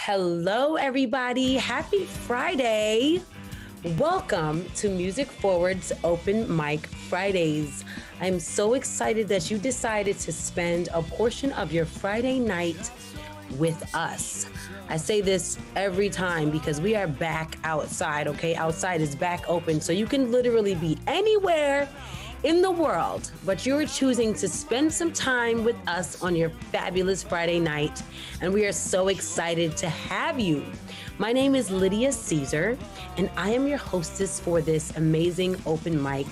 Hello, everybody. Happy Friday. Welcome to Music Forward's Open Mic Fridays. I'm so excited that you decided to spend a portion of your Friday night with us. I say this every time because we are back outside, okay? Outside is back open, so you can literally be anywhere in the world, but you're choosing to spend some time with us on your fabulous Friday night, and we are so excited to have you. My name is Lydia Caesar, and I am your hostess for this amazing open mic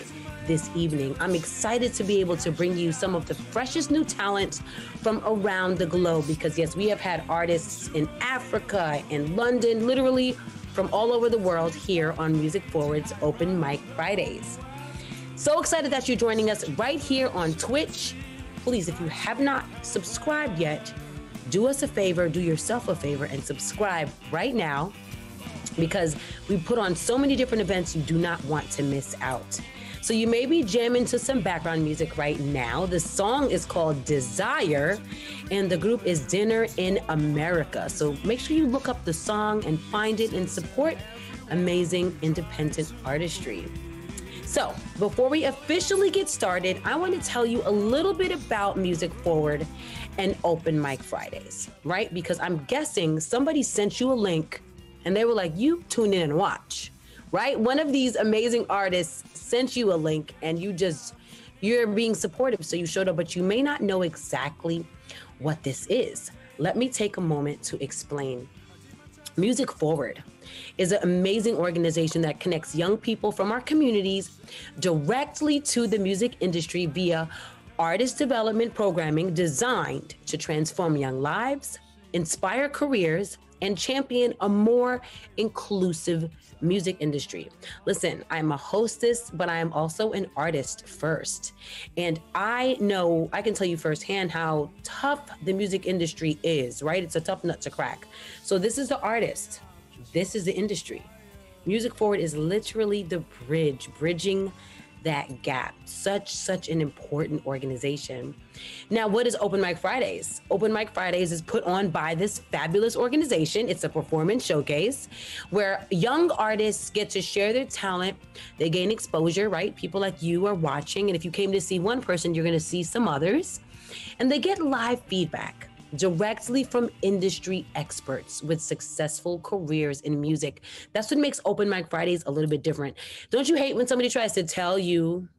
this evening. I'm excited to be able to bring you some of the freshest new talent from around the globe because, yes, we have had artists in Africa and London, literally from all over the world here on Music Forward's Open Mic Fridays. So excited that you're joining us right here on Twitch. Please, if you have not subscribed yet, do us a favor, do yourself a favor, and subscribe right now because we put on so many different events you do not want to miss out. So you may be jamming to some background music right now. The song is called Desire, and the group is Dinner in America. So make sure you look up the song and find it and support amazing independent artistry. So before we officially get started, I want to tell you a little bit about Music Forward and Open Mic Fridays, right? Because I'm guessing somebody sent you a link and they were like, you tune in and watch, right? One of these amazing artists sent you a link and you're being supportive. So you showed up, but you may not know exactly what this is. Let me take a moment to explain. Music Forward is an amazing organization that connects young people from our communities directly to the music industry via artist development programming designed to transform young lives, inspire careers, and champion a more inclusive music industry. Listen, I'm a hostess, but I am also an artist first. And I know, I can tell you firsthand how tough the music industry is, right? It's a tough nut to crack. So this is the artist. This is the industry. Music Forward is literally the bridging that gap. Such an important organization. Now, what is Open Mic Fridays? Open Mic Fridays is put on by this fabulous organization. It's a performance showcase where young artists get to share their talent. They gain exposure, right? People like you are watching. And if you came to see one person, you're going to see some others. And they get live feedback directly from industry experts with successful careers in music. That's what makes Open Mic Fridays a little bit different. Don't you hate when somebody tries to tell you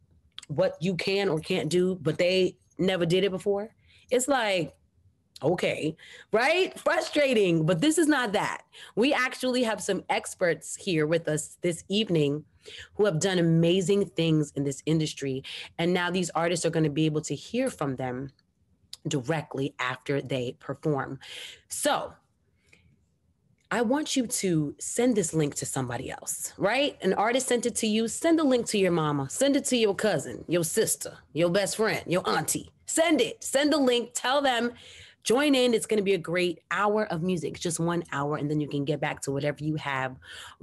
what you can or can't do, but they never did it before? It's like, okay, right? Frustrating, but this is not that. We actually have some experts here with us this evening who have done amazing things in this industry. And now these artists are going to be able to hear from them directly after they perform. So I want you to send this link to somebody else, right? An artist sent it to you. Send the link to your mama. Send it to your cousin, your sister, your best friend, your auntie. Send it. Send the link. Tell them, join in. It's going to be a great hour of music. It's just 1 hour, and then you can get back to whatever you have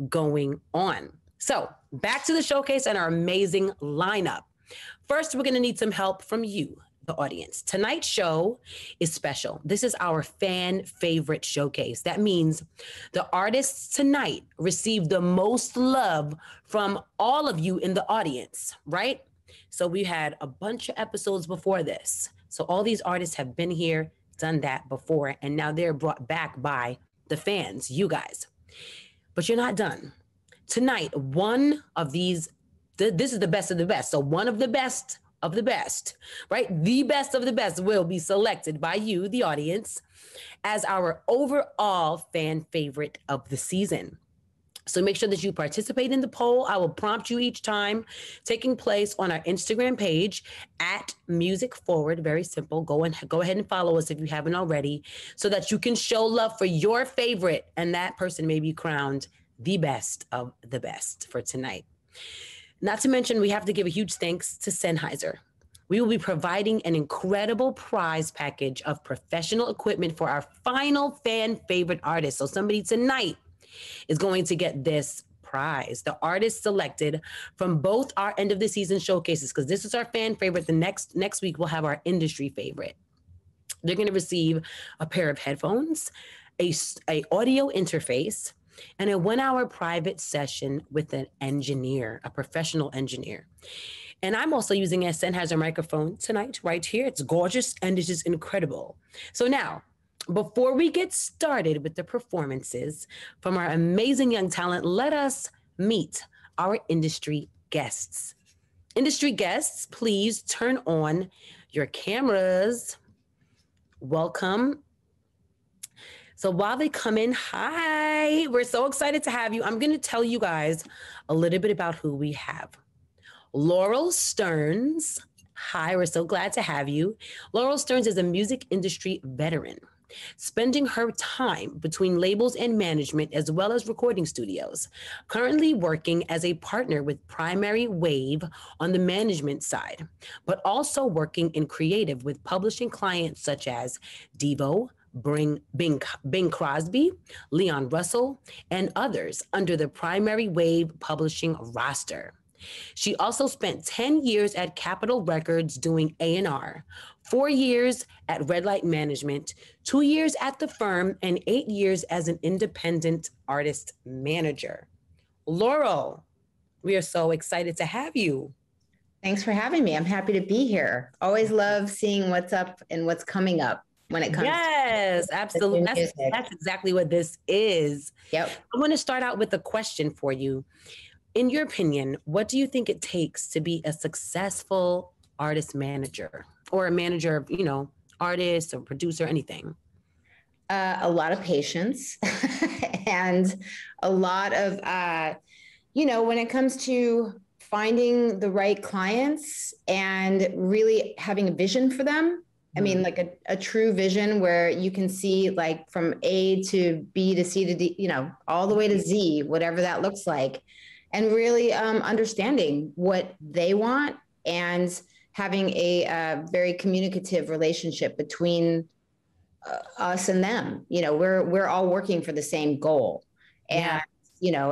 going on. So back to the showcase and our amazing lineup. First, we're going to need some help from you, the audience. Tonight's show is special. This is our fan favorite showcase. That means the artists tonight receive the most love from all of you in the audience, right? So we had a bunch of episodes before this. So all these artists have been here, done that before, and now they're brought back by the fans, you guys. But you're not done. Tonight, one of these, this is the best of the best. So one of the best, right? The best of the best will be selected by you, the audience, as our overall fan favorite of the season. So make sure that you participate in the poll. I will prompt you each time, taking place on our Instagram page at Music Forward. Very simple. Go ahead and follow us if you haven't already, so that you can show love for your favorite, and that person may be crowned the best of the best for tonight. Not to mention, we have to give a huge thanks to Sennheiser. We will be providing an incredible prize package of professional equipment for our final fan favorite artist. So somebody tonight is going to get this prize. The artist selected from both our end of the season showcases, because this is our fan favorite. The next week we'll have our industry favorite. They're going to receive a pair of headphones, a audio interface, and a 1 hour private session with an engineer, a professional engineer. And I'm also using a Sennheiser microphone tonight, right here. It's gorgeous and it is incredible. So now, before we get started with the performances from our amazing young talent, let us meet our industry guests. Industry guests, please turn on your cameras. Welcome. So while they come in, hi, we're so excited to have you. I'm going to tell you guys a little bit about who we have. Laurel Stearns. Hi, we're so glad to have you. Laurel Stearns is a music industry veteran, spending her time between labels and management as well as recording studios, currently working as a partner with Primary Wave on the management side, but also working in creative with publishing clients such as Devo, Bing Crosby, Leon Russell, and others under the Primary Wave publishing roster. She also spent 10 years at Capitol Records doing A&R, 4 years at Red Light Management, 2 years at the firm, and 8 years as an independent artist manager. Laurel, we are so excited to have you. Thanks for having me. I'm happy to be here. Always love seeing what's up and what's coming up when it comes to absolutely. That's exactly what this is. Yep. I want to start out with a question for you. In your opinion, what do you think it takes to be a successful artist manager or a manager of, artist or producer, anything? A lot of patience and a lot of, when it comes to finding the right clients and really having a vision for them. I mean, like a true vision where you can see like from A to B to C to D, all the way to Z, whatever that looks like. And really understanding what they want and having a very communicative relationship between us and them. We're all working for the same goal. And,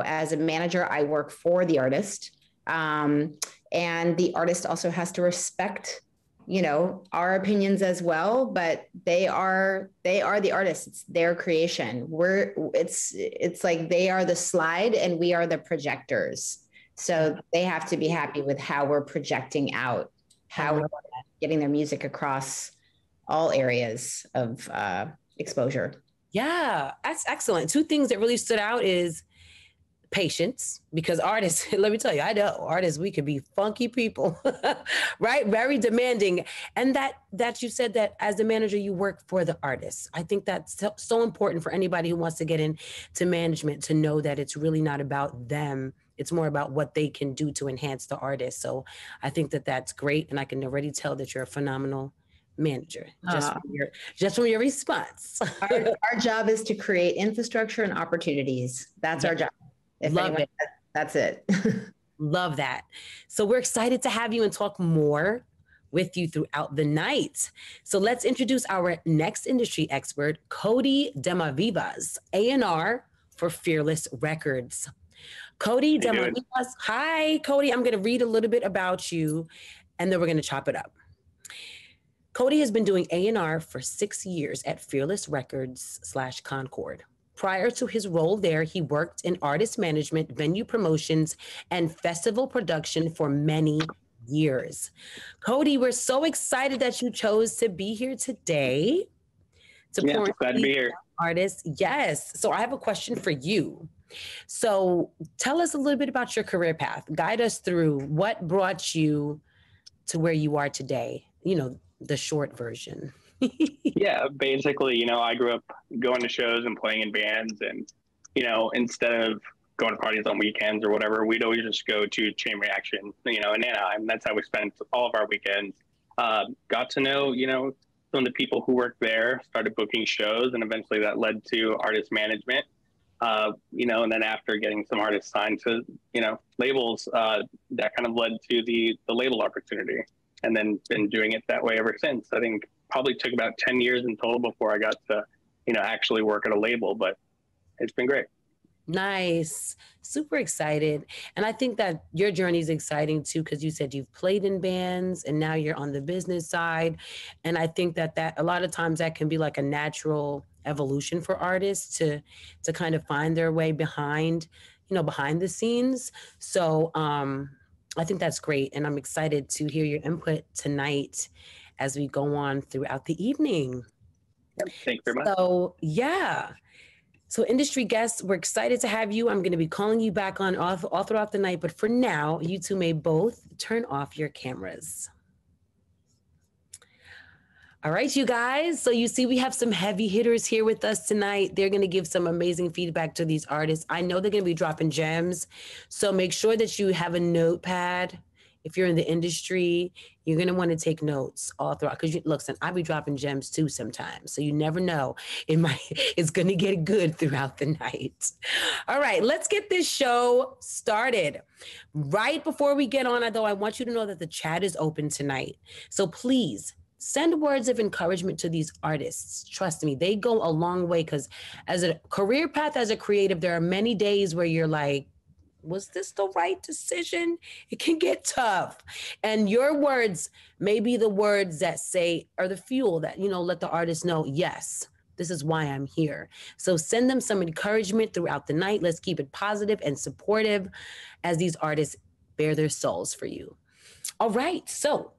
as a manager, I work for the artist. And the artist also has to respect our opinions as well, but they are the artists. It's their creation. It's like they are the slide and we are the projectors. So they have to be happy with how we're projecting out, how we're getting their music across all areas of exposure. Yeah, that's excellent. Two things that really stood out is patience, because artists, let me tell you, I know artists, we could be funky people, right? Very demanding. And that you said that as a manager, you work for the artists. I think that's so important for anybody who wants to get into management to know that it's really not about them. It's more about what they can do to enhance the artist. So I think that that's great. And I can already tell that you're a phenomenal manager just from your response. Our job is to create infrastructure and opportunities. That's our job. Love it. That's it. Love that. So we're excited to have you and talk more with you throughout the night. So let's introduce our next industry expert, Cody Demavivas, A&R for Fearless Records. Cody Demavivas. Hi, Cody. I'm going to read a little bit about you, and then we're going to chop it up. Cody has been doing A&R for 6 years at Fearless Records / Concord. Prior to his role there, he worked in artist management, venue promotions, and festival production for many years. Cody, we're so excited that you chose to be here today. Glad to be here. Artists, yes. So I have a question for you. So tell us a little bit about your career path. Guide us through what brought you to where you are today, the short version. Yeah, basically, I grew up going to shows and playing in bands, and, instead of going to parties on weekends or whatever, we'd always just go to Chain Reaction, in Anaheim. That's how we spent all of our weekends. Got to know, some of the people who worked there, started booking shows, and eventually that led to artist management. And then after getting some artists signed to, labels, that kind of led to the label opportunity, and then been doing it that way ever since. I think probably took about 10 years in total before I got to, actually work at a label, but it's been great. Nice. Super excited. And I think that your journey is exciting too, because you said you've played in bands and now you're on the business side. And I think that a lot of times that can be like a natural evolution for artists to kind of find their way behind, behind the scenes. So I think that's great. And I'm excited to hear your input tonight as we go on throughout the evening. Thank you very much. So, yeah. So industry guests, we're excited to have you. I'm going to be calling you back on all throughout the night. But for now, you two may both turn off your cameras. All right, you guys. So you see, we have some heavy hitters here with us tonight. They're going to give some amazing feedback to these artists. I know they're going to be dropping gems. So make sure that you have a notepad. If you're in the industry, you're going to want to take notes all throughout. Because listen, I be dropping gems too sometimes. So you never know. It's going to get good throughout the night. All right, let's get this show started. Right before we get on, though, I want you to know that the chat is open tonight. So please, send words of encouragement to these artists. Trust me, they go a long way, because as a career path, as a creative, there are many days where you're like, was this the right decision? It can get tough. And your words may be the words that say, or the fuel that, let the artist know, yes, this is why I'm here. So send them some encouragement throughout the night. Let's keep it positive and supportive as these artists bare their souls for you. All right, so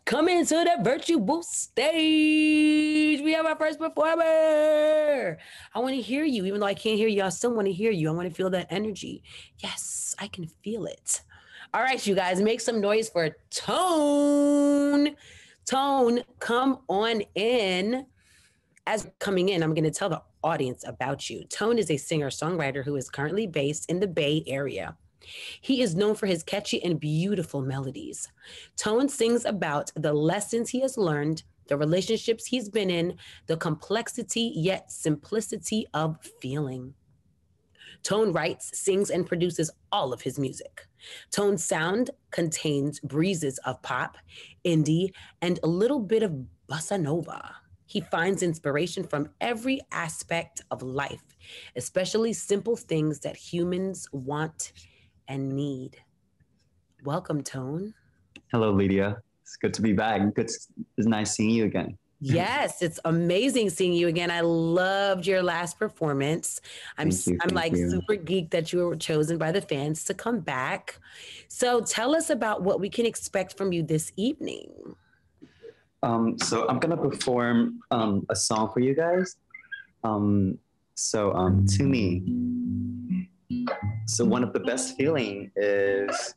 coming to the Virtue Boost stage, we have our first performer. I want to hear you. Even though I can't hear you, I still want to hear you. I want to feel that energy. Yes, I can feel it. All right, you guys, make some noise for Tone. Tone, come on in. As coming in, I'm going to tell the audience about you. Tone is a singer-songwriter who is currently based in the Bay Area. He is known for his catchy and beautiful melodies. Tone sings about the lessons he has learned, the relationships he's been in, the complexity yet simplicity of feeling. Tone writes, sings, and produces all of his music. Tone's sound contains breezes of pop, indie, and a little bit of bossa nova. He finds inspiration from every aspect of life, especially simple things that humans want and need. Welcome, Tone. Hello, Lydia. It's good to be back. It's nice seeing you again. Yes, it's amazing seeing you again. I loved your last performance. I'm like super geeked that you were chosen by the fans to come back. So tell us about what we can expect from you this evening. So I'm gonna perform a song for you guys. To me. So one of the best feeling is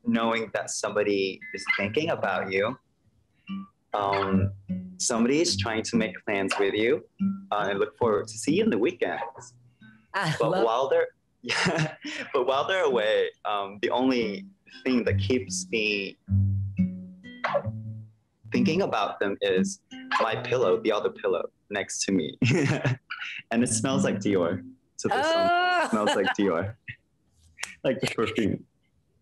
knowing that somebody is thinking about you. Somebody is trying to make plans with you and look forward to see you on the weekends. But while they're away, the only thing that keeps me thinking about them is my pillow, the other pillow next to me. And it smells like Dior. So this song smells like Dior. Like the perfume.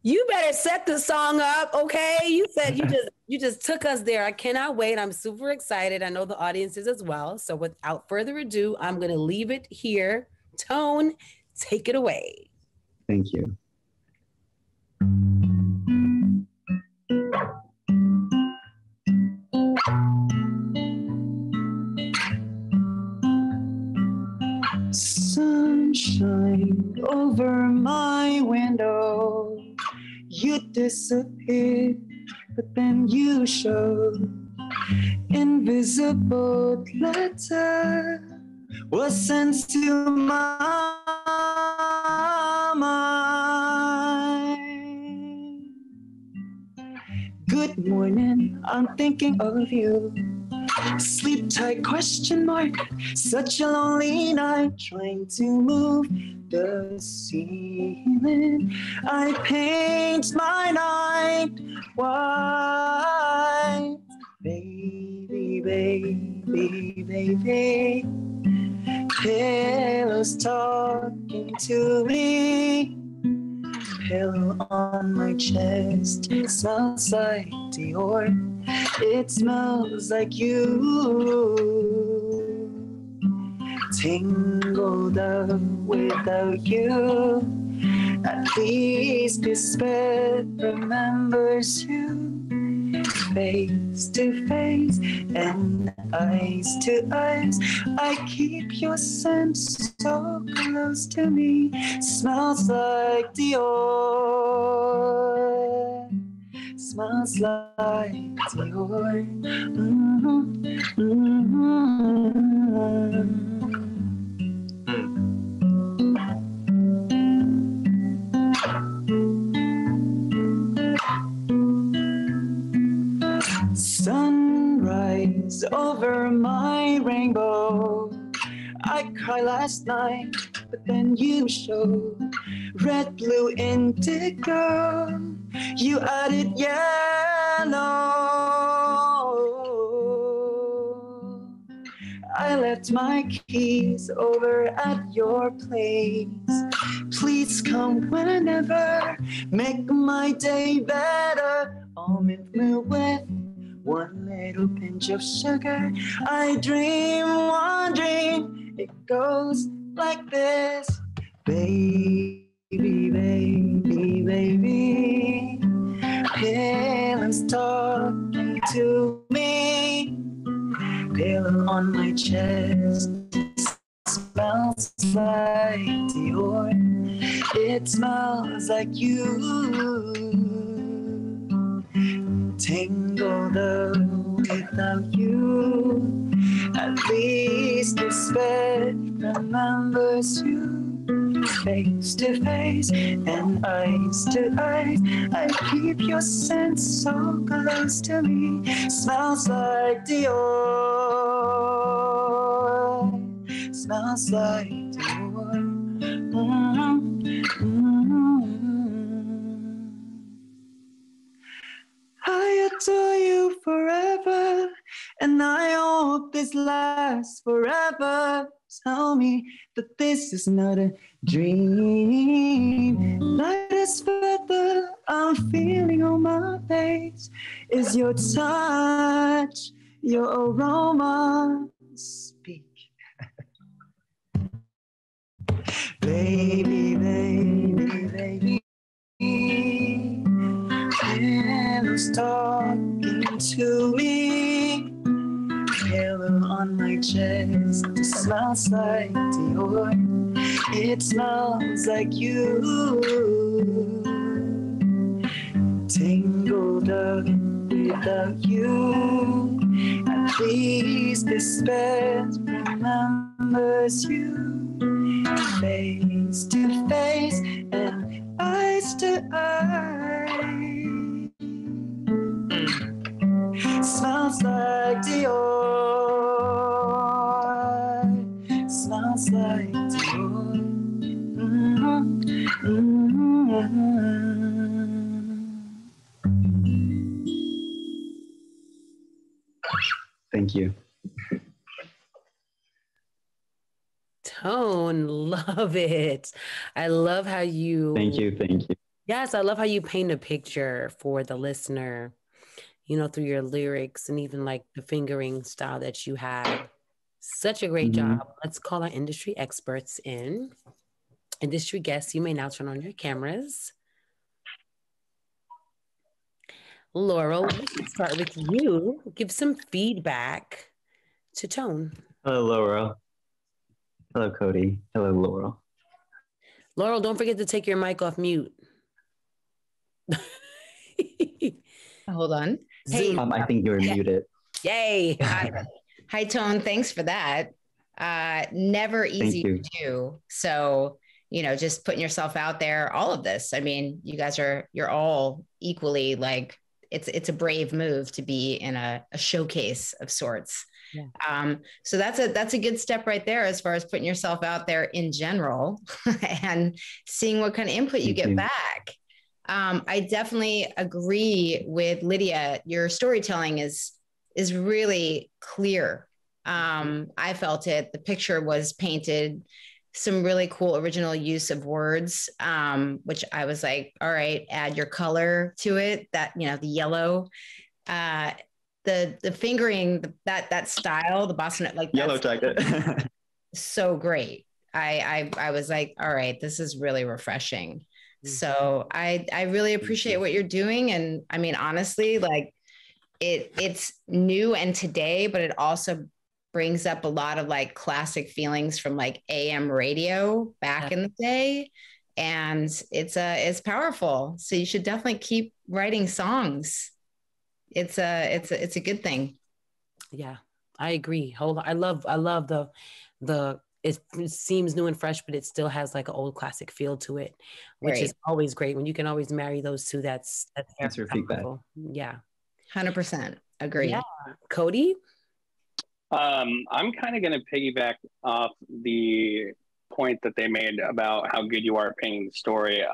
You better set the song up, okay? You said you just took us there. I cannot wait. I'm super excited. I know the audience is as well. So without further ado, I'm gonna leave it here. Tone, take it away. Thank you. Sunshine over my window. You disappeared, but then you showed. Invisible letter was sent to my mind. Good morning, I'm thinking of you. Sleep tight, question mark. Such a lonely night, trying to move the ceiling. I paint my night white. Baby, baby, baby. Pillows talking to me. Pillow on my chest, it smells like Dior. It smells like you. Tangled up without you. At least this bed remembers you. face to face and eyes to eyes. I keep your scent so close to me. Smells like Dior. Smells like Dior. Sunrise over my rainbow. I cried last night, but then you showed red, blue, indigo. You added yellow. I left my keys over at your place. Please come whenever, make my day better. Almond milk with one little pinch of sugar. I dream one dream, it goes like this. Baby, baby, baby, Helen's talking to me. Pillow on my chest smells like Dior. It smells like you. Tangled up without you. At least this bed remembers you. Face to face and eyes to eyes. I keep your scent so close to me. Smells like Dior. Smells like Dior. I adore you forever, and I hope this lasts forever. Tell me that this is not a dream. Lightest feather I'm feeling on my face is your touch, your aroma. Speak. Baby, baby, baby. Pillows talking to me. Pillow on my chest. It smells like Dior. It smells like you. Tangled up without you. At least this bed remembers you. Face to face and eyes to eyes. Smells like Dior. Smells like Dior. Thank you. Tone, love it. I love how you. Thank you. Yes, I love how you paint a picture for the listener, through your lyrics and even like the fingering style that you have. Such a great job. Let's call our industry experts in. Industry guests, you may now turn on your cameras. Laurel, let's start with you. Give some feedback to Tone. Hello, Laurel. Hello, Cody. Hello, Laurel. Laurel, don't forget to take your mic off mute. Hold on. Hey, I think you're muted. Yay. Hi, Tone. Thanks for that. Never easy to do. So, just putting yourself out there, all of this. I mean, you're all equally like, it's a brave move to be in a showcase of sorts. Yeah. So that's a good step right there as far as putting yourself out there in general and seeing what kind of input you get back. I definitely agree with Lydia. Your storytelling is really clear. I felt it. The picture was painted, some really cool original use of words, which I was like, all right, add your color to it. That, the yellow, the fingering, that style, the bossa, like yellow jacket. So great. I was like, all right, this is really refreshing. So I really appreciate what you're doing. And I mean, honestly, like it's new and today, but it also brings up a lot of like classic feelings from like AM radio back in the day. And it's powerful. So you should definitely keep writing songs. It's a good thing. Yeah, I agree. Hold on. I love the it seems new and fresh, but it still has like an old classic feel to it, which is always great when you can always marry those two. That's your feedback. Yeah. 100% agree. Yeah. Cody? I'm kind of going to piggyback off the point that they made about how good you are at painting the story.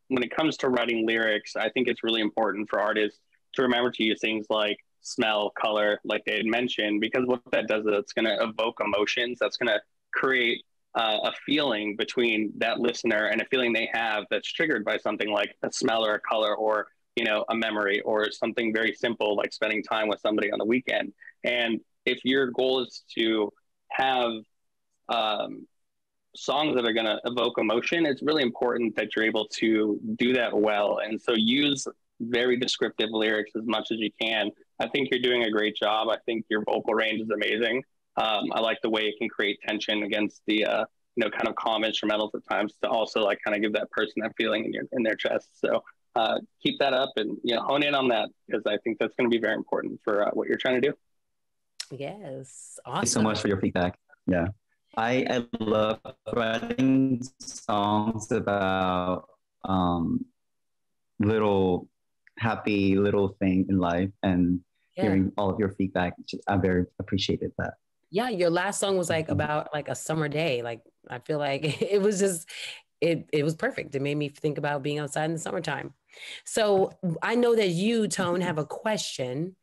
When it comes to writing lyrics, I think it's really important for artists to remember to use things like smell, color, like they had mentioned, because what that does is it's going to evoke emotions. That's going to create a feeling between that listener and a feeling they have that's triggered by something like a smell or a color or, you know, a memory or something very simple like spending time with somebody on the weekend. And if your goal is to have songs that are going to evoke emotion, it's really important that you're able to do that well. And so use very descriptive lyrics as much as you can. I think you're doing a great job. I think your vocal range is amazing. I like the way it can create tension against the, kind of calm instrumentals at times to also like kind of give that person that feeling in their chest. So keep that up and, hone in on that, because I think that's going to be very important for what you're trying to do. Yes. Awesome. Thank you so much for your feedback. Yeah. I love writing songs about little happy little thing in life, and hearing all of your feedback. I very appreciated that. Yeah, your last song was like about like a summer day. Like I feel like it was just it was perfect. It made me think about being outside in the summertime. So I know that you, Tone, have a question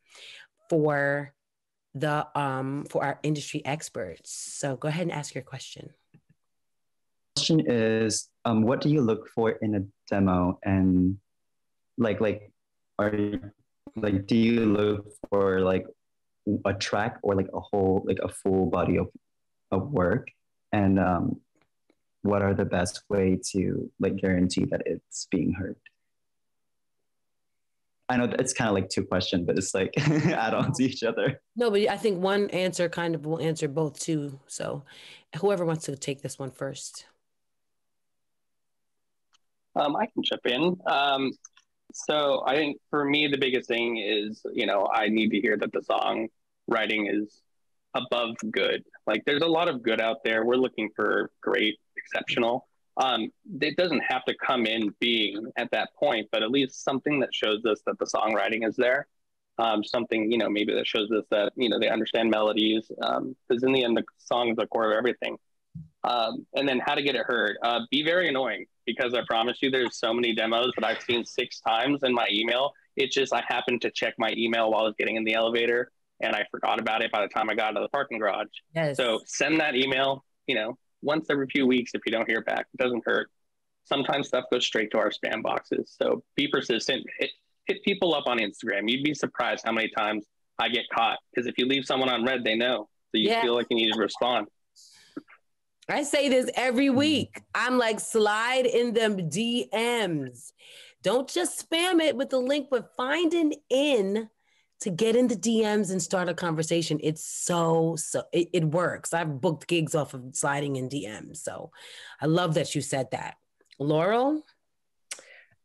for for our industry experts. So go ahead and ask your question. Question is, what do you look for in a demo? And do you look for like a track or like a full body of work? And what are the best way to like guarantee that it's being heard? I know it's kind of like two questions, but it's like add on to each other. No, but I think one answer kind of will answer both too. So whoever wants to take this one first. I can chip in. So I think for me, the biggest thing is, I need to hear that the song writing is above good. Like there's a lot of good out there. We're looking for great, exceptional. It doesn't have to come in being at that point, but at least something that shows us that the songwriting is there. Something, maybe that shows us that, they understand melodies, because in the end, the song is the core of everything. And then how to get it heard. Be very annoying, because I promise you there's so many demos that I've seen 6 times in my email. It's just I happened to check my email while I was getting in the elevator, and I forgot about it by the time I got to the parking garage. Yes. So send that email, once every few weeks. If you don't hear back, it doesn't hurt. Sometimes stuff goes straight to our spam boxes. So be persistent. Hit people up on Instagram. You'd be surprised how many times I get caught, because if you leave someone on red, they know. So you feel like you need to respond. I say this every week. I'm like, slide in them DMs. Don't just spam it with the link, but find an in to get in the DMs and start a conversation. It's it works. I've booked gigs off of sliding in DMs. So I love that you said that. Laurel?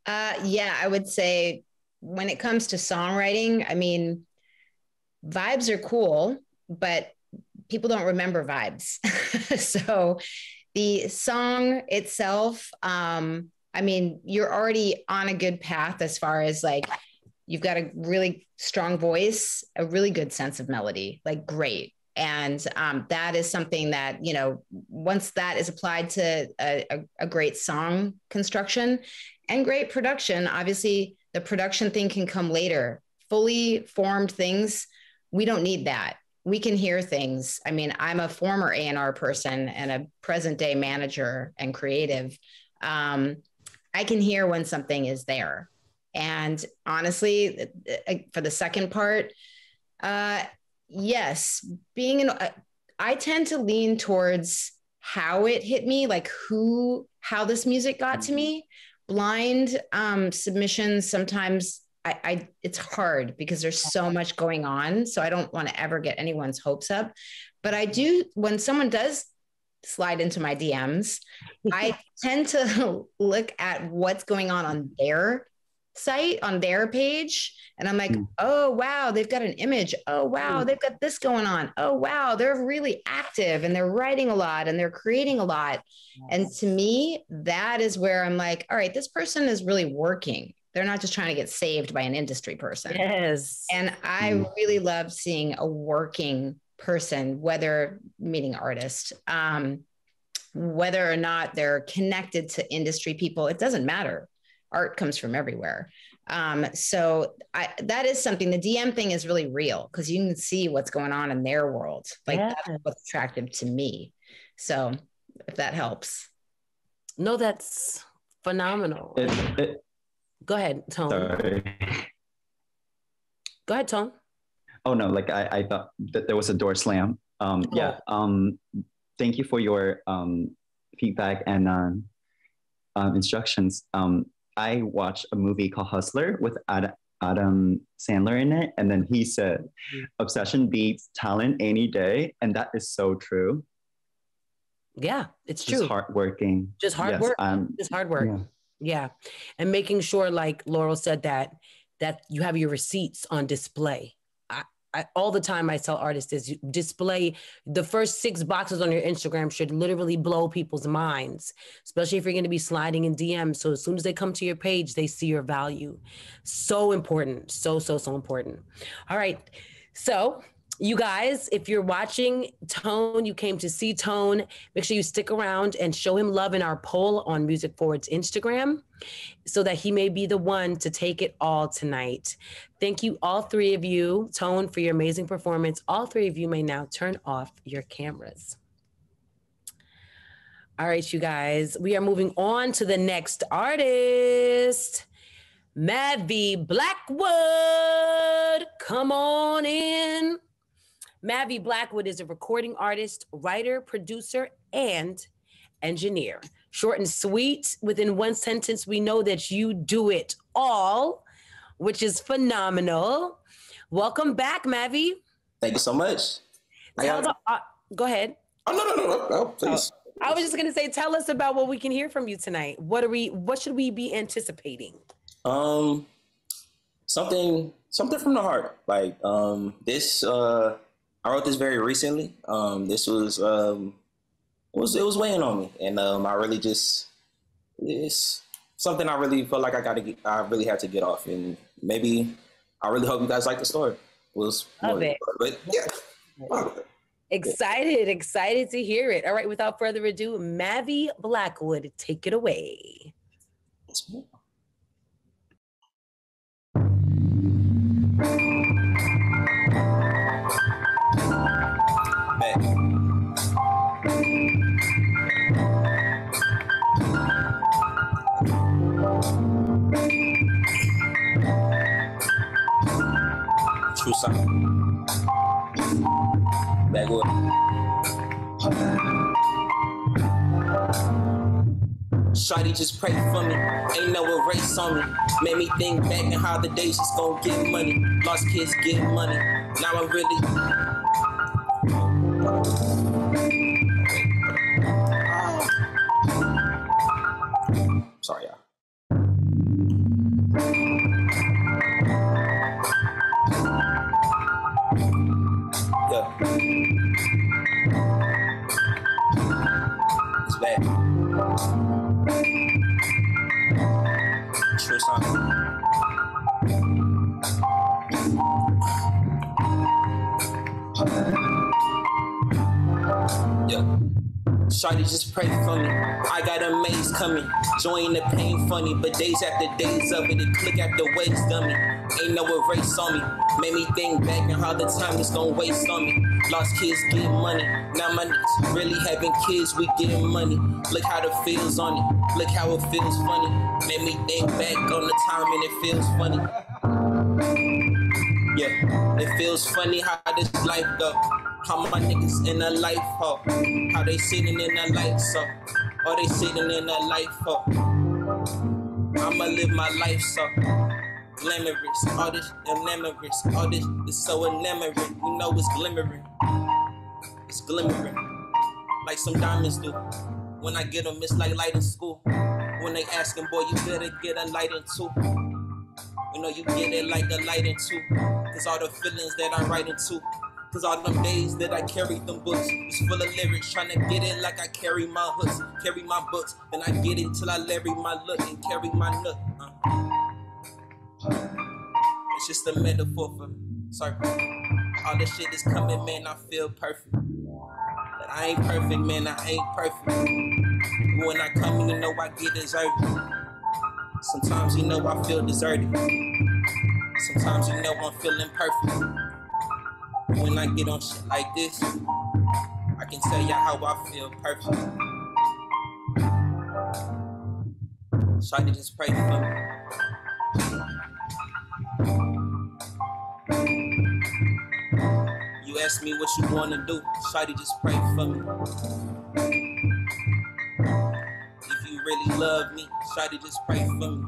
Yeah, I would say when it comes to songwriting, I mean, vibes are cool, but people don't remember vibes. So the song itself, I mean, you're already on a good path as far as like, you've got a really strong voice, a really good sense of melody, like great. And that is something that, once that is applied to a great song construction and great production, obviously the production thing can come later. Fully formed things, we don't need that. We can hear things. I mean, I'm a former A&R person and a present day manager and creative. I can hear when something is there. And honestly, for the second part, yes, I tend to lean towards how it hit me, like how this music got to me. Blind submissions, sometimes it's hard because there's so much going on. So I don't want to ever get anyone's hopes up. But I do, when someone does slide into my DMs, I tend to look at what's going on their site, on their page. And I'm like, oh, wow, they've got an image. Oh, wow, they've got this going on. Oh, wow, they're really active and they're writing a lot and they're creating a lot. Yes. And to me, that is where I'm like, all right, this person is really working. They're not just trying to get saved by an industry person. Yes. And I really love seeing a working person, whether meeting artist, whether or not they're connected to industry people, it doesn't matter. Art comes from everywhere. So that is something, the DM thing is really real because you can see what's going on in their world. Like that's what's attractive to me. So if that helps. No, that's phenomenal. Go ahead, Tone. Sorry. Go ahead, Tone. Oh no, like I thought that there was a door slam. Yeah. Thank you for your feedback and instructions. I watched a movie called Hustler with Adam Sandler in it. And then he said, obsession beats talent any day. And that is so true. Yeah, it's true. Just hardworking. Just hard work. Just hard work. Yeah. And making sure, like Laurel said, that you have your receipts on display. All the time I tell artists is display the first 6 boxes on your Instagram should literally blow people's minds, especially if you're going to be sliding in DMs. So as soon as they come to your page, they see your value. So important. So important. All right. So you guys, if you're watching Tone, you came to see Tone, make sure you stick around and show him love in our poll on Music Forward's Instagram so that he may be the one to take it all tonight. Thank you, all 3 of you, Tone, for your amazing performance. All 3 of you may now turn off your cameras. All right, you guys, we are moving on to the next artist, Mavi Blackwood. Come on in. Mavi Blackwood is a recording artist, writer, producer, and engineer. Short and sweet, within one sentence, we know that you do it all, which is phenomenal. Welcome back, Mavi. Thank you so much. Go ahead. Oh, no, please. I was just going to say, tell us about what we can hear from you tonight. What should we be anticipating? Something from the heart. Like this, I wrote this very recently. This was it was weighing on me, and I really it's something I really felt like I really had to get off, and maybe I really hope you guys like the story. Love it. But yeah. Excited to hear it. All right, without further ado, Mavi Blackwood, take it away. True son. Backwood. Shawty just pray for me, ain't no erase on me. Made me think back and how the days just gon' get money. Lost kids get money, now I'm really. Sorry, y'all. Yeah. It's bad. True song. Yeah. Shawty just pray for me. I got a maze coming. Join the pain funny, but days after days of it click after waves dummy. Ain't no erase on me. Made me think back and how the time is gonna waste on me. Lost kids getting money. Now my niggas really having kids, we getting money. Look how the feels on it. Look how it feels funny. Made me think back on the time and it feels funny. Yeah, it feels funny how this life go. How my niggas in a life ho. How they sitting in a life so. Or they sitting in a life ho. I'ma live my life so. glamorous. All this glamorous. All this is so enamoring. You know it's glimmering. It's glimmering. Like some diamonds do. When I get them, it's like light in school. When they asking, boy, you better get a light in too. You know, you get it like a light in too. Cause all the feelings that I write into. Cause all them days that I carried them books was full of lyrics, trying to get it like I carry my hooks, carry my books. Then I get it till I Larry my look and carry my nook. It's just a metaphor for circle. All this shit is coming, man, I feel perfect. But I ain't perfect, man, I ain't perfect. But when I come in, you know I get deserted. Sometimes you know I feel deserted. Sometimes you know I'm feeling perfect. When I get on shit like this, I can tell you how I feel perfect. Shawty just pray for me. You ask me what you wanna do, Shawty just pray for me. If you really love me, Shawty just pray for me.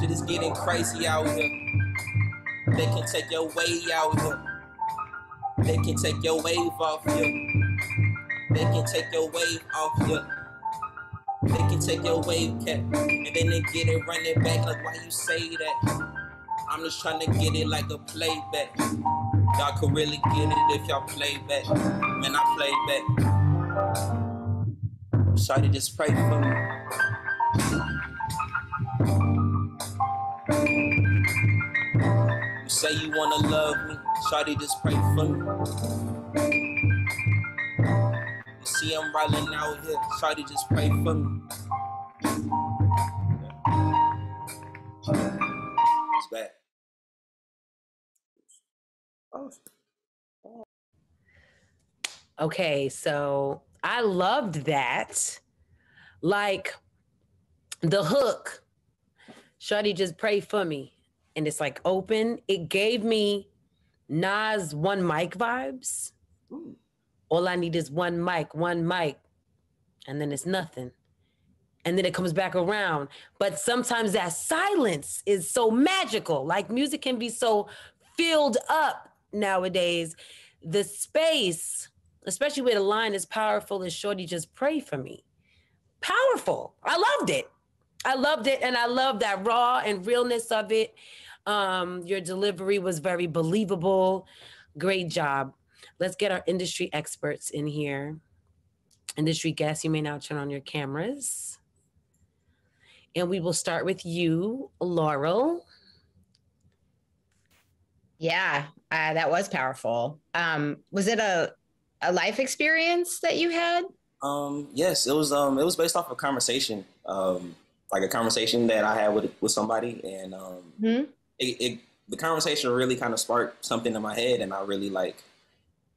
Shit is getting crazy out here. They can take your way out here. They can take your wave off here. They can take your wave off here. They can take your wave cap and then they get it running back. Like why you say that? I'm just trying to get it like a playback. Y'all could really get it if y'all play back. Man, I play back. Shawty just pray for me. You say you wanna love me, Shawty just pray for me. You see I'm rolling out here, Shawty just pray for me. It's back. Okay, so I loved that. Like the hook, Shawty just pray for me. And it's like open. It gave me Nas One Mic vibes. Ooh. All I need is one mic. And then it's nothing. And then it comes back around. But sometimes that silence is so magical. Like music can be so filled up nowadays. The space, especially where the line is powerful as Shorty just pray for me. Powerful. I loved it. And I love that raw and realness of it. Your delivery was very believable. Great job. Let's get our industry experts in here. Industry guests, you may now turn on your cameras. And we will start with you, Laurel. Yeah, that was powerful. Was it a life experience that you had? Yes, it was based off a conversation, like a conversation that I had with somebody, and the conversation really kind of sparked something in my head, and I really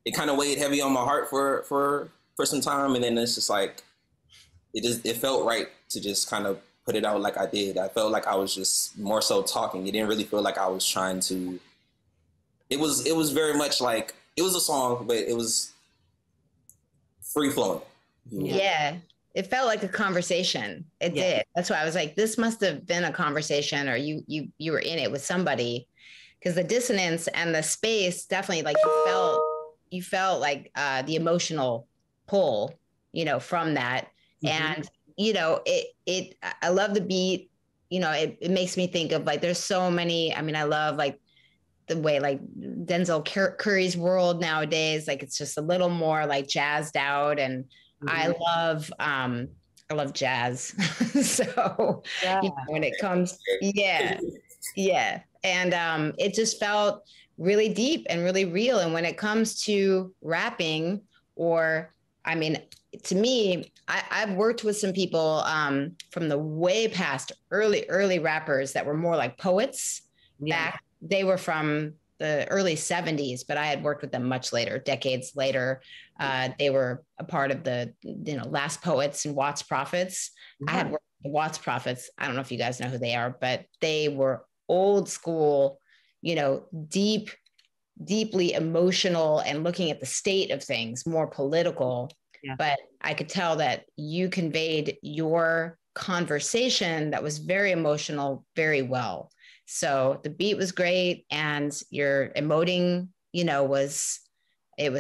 it kind of weighed heavy on my heart for some time, and then it's just like it felt right to just kind of put it out like I did. I felt like I was just more so talking. It didn't really feel like I was trying to. It was very much like it was a song, but it was free flowing. Yeah. It felt like a conversation. It did. That's why I was like, this must have been a conversation, or you were in it with somebody, because the dissonance and the space definitely, like you felt like the emotional pull, from that. And, I love the beat, it makes me think of like, there's so many, I love like the way like Denzel Curry's world nowadays, like it's just a little more like jazzed out, and I love jazz. So when it comes, and it just felt really deep and really real. And when it comes to rapping, to me, I've worked with some people from the way past early rappers that were more like poets back. They were from the early 70s, but I had worked with them much later, decades later. They were a part of the, Last Poets and Watts Prophets. I had worked with the Watts Prophets. I don't know if you guys know who they are, but they were old school, deeply emotional and looking at the state of things, more political. but I could tell that you conveyed your conversation that was very emotional very well. So the beat was great, and your emoting, it was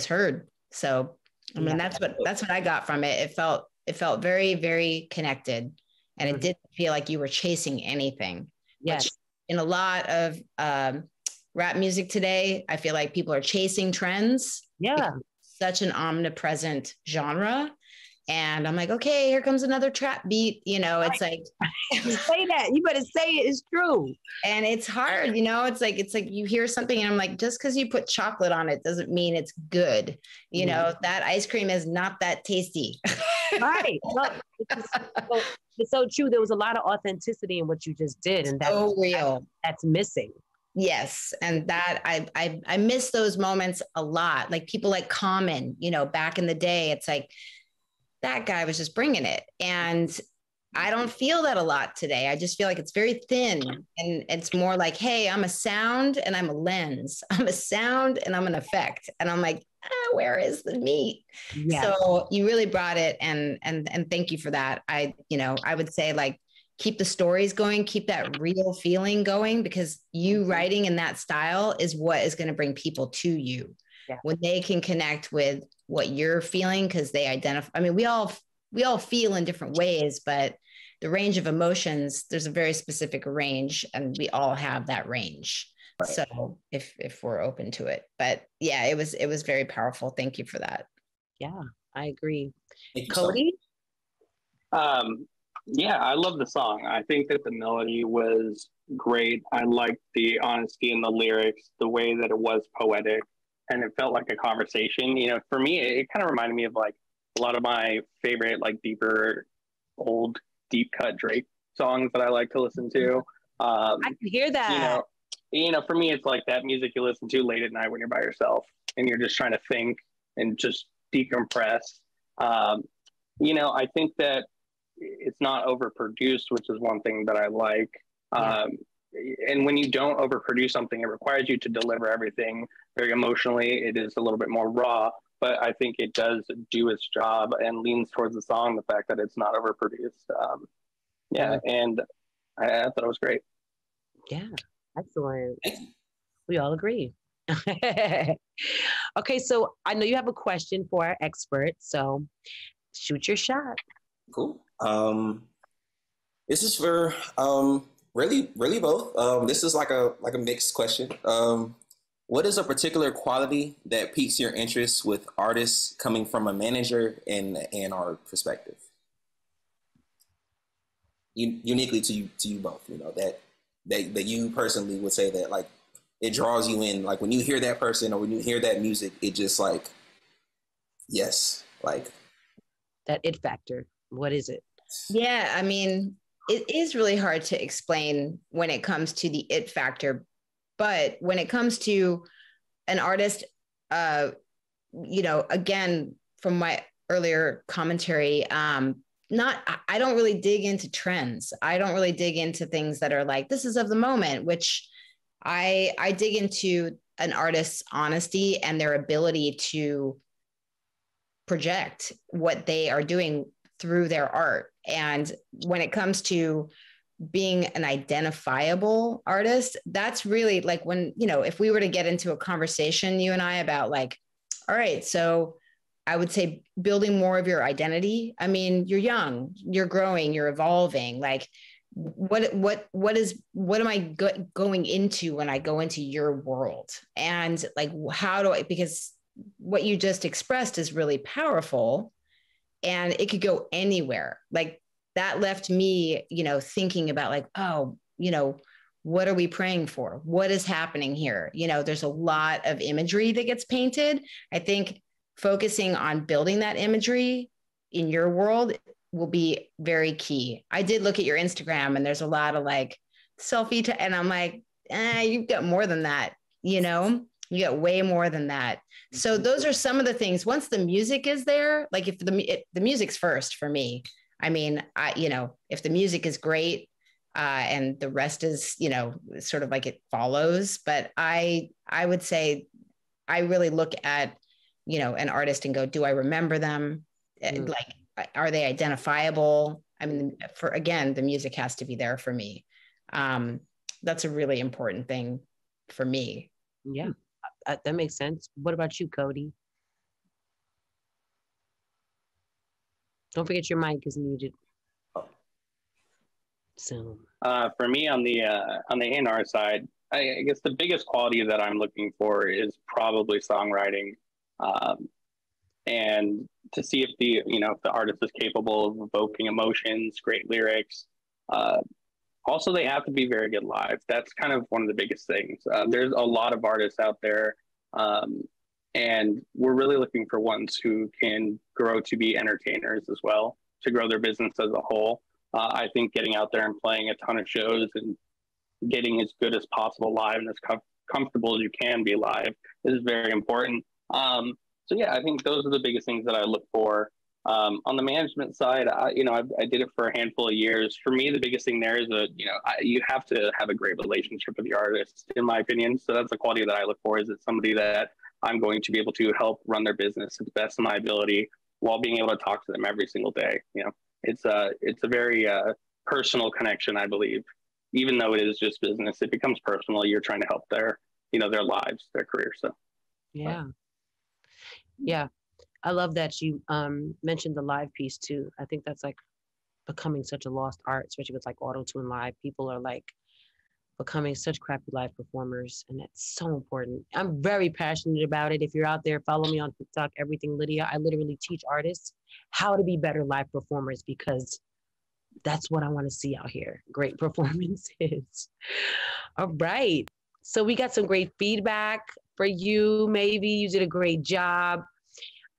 heard. So I mean, that's what I got from it. It felt very, very connected, and it didn't feel like you were chasing anything. Yes. Which in a lot of rap music today, I feel like people are chasing trends. Yeah. Such an omnipresent genre. And I'm like, okay, here comes another trap beat. It's like, say that. You better say it. It's true. And it's hard, it's like you hear something and I'm like, just because you put chocolate on it doesn't mean it's good. That ice cream is not that tasty. Right. Look, it's so true. There was a lot of authenticity in what you just did. And that's so real. That's missing. Yes. And that I miss those moments a lot. Like people like Common, back in the day, it's like, that guy was just bringing it. And I don't feel that a lot today. I just feel like it's very thin, and it's more like, hey, I'm a sound and I'm a lens. I'm a sound and I'm an effect. And I'm like, where is the meat? Yes. So you really brought it. And thank you for that. I would say, like, keep the stories going, keep that real feeling going, because you writing in that style is what is going to bring people to you. Yeah. When they can connect with what you're feeling, because they identify. I mean, we all feel in different ways, but the range of emotions, there's a very specific range, and we all have that range. Right. So if we're open to it, but yeah, it was very powerful. Thank you for that. Yeah, I agree. Cody? Yeah, I love the song. I think that the melody was great. I liked the honesty in the lyrics, the way that it was poetic, and it felt like a conversation. For me, it kind of reminded me of like a lot of my favorite, like deeper, old, deep cut Drake songs that I like to listen to. I can hear that. For me, it's like that music you listen to late at night when you're by yourself and you're just trying to think and just decompress. I think that it's not overproduced, which is one thing that I like. And when you don't overproduce something, it requires you to deliver everything very emotionally. It is a little bit more raw, but I think it does do its job and leans towards the song, the fact that it's not overproduced. And I thought it was great. Yeah, excellent. We all agree. Okay, so I know you have a question for our expert, so shoot your shot. Cool. This is for really both. This is like a mixed question. What is a particular quality that piques your interest with artists coming from a manager and our perspective? Uniquely to you both, that you personally would say that, like, it draws you in, like when you hear that person or when you hear that music, it just like, yes, like that it factor. What is it? Yeah, I mean, it is really hard to explain when it comes to the it factor, but when it comes to an artist, again, from my earlier commentary, I don't really dig into trends. I don't really dig into things that are like, this is of the moment, which I dig into an artist's honesty and their ability to project what they are doing through their art. And when it comes to being an identifiable artist, that's really like when, if we were to get into a conversation, you and I, about like, all right, so I would say building more of your identity. I mean, you're young, you're growing, you're evolving. Like, what am I going into when I go into your world? And like, because what you just expressed is really powerful and it could go anywhere. Like that left me, thinking about like, oh, what are we praying for? What is happening here? There's a lot of imagery that gets painted. I think focusing on building that imagery in your world will be very key. I did look at your Instagram and there's a lot of like selfie and I'm like, you've got more than that, you got way more than that. So those are some of the things. Once the music is there, like if the music's first for me, I mean, if the music is great and the rest is, sort of like it follows, but I would say I really look at, an artist and go, do I remember them? Like, are they identifiable? I mean, the music has to be there for me. That's a really important thing for me. Yeah, that makes sense. What about you, Cody? Don't forget your mic is muted. So, for me on the A&R side, I guess the biggest quality that I'm looking for is probably songwriting, and to see if if the artist is capable of evoking emotions, great lyrics. Also, they have to be very good live. That's kind of one of the biggest things. There's a lot of artists out there, and we're really looking for ones who can grow to be entertainers as well, to grow their business as a whole. I think getting out there and playing a ton of shows and getting as good as possible live and as comfortable as you can be live is very important. So yeah, I think those are the biggest things that I look for. On the management side, I did it for a handful of years. For me, the biggest thing there is you have to have a great relationship with your artist, in my opinion. So that's the quality that I look for, is it somebody that I'm going to be able to help run their business to the best of my ability while being able to talk to them every single day. It's a very personal connection, I believe. Even though it is just business, it becomes personal. You're trying to help their lives, their career. So yeah. I love that you mentioned the live piece too. I think that's like becoming such a lost art, especially with like auto-tune live. People are like becoming such crappy live performers, and that's so important. I'm very passionate about it. If you're out there, follow me on TikTok, Everything Lydia. I literally teach artists how to be better live performers, because that's what I want to see out here. Great performances. All right. So we got some great feedback for you. Maybe you did a great job.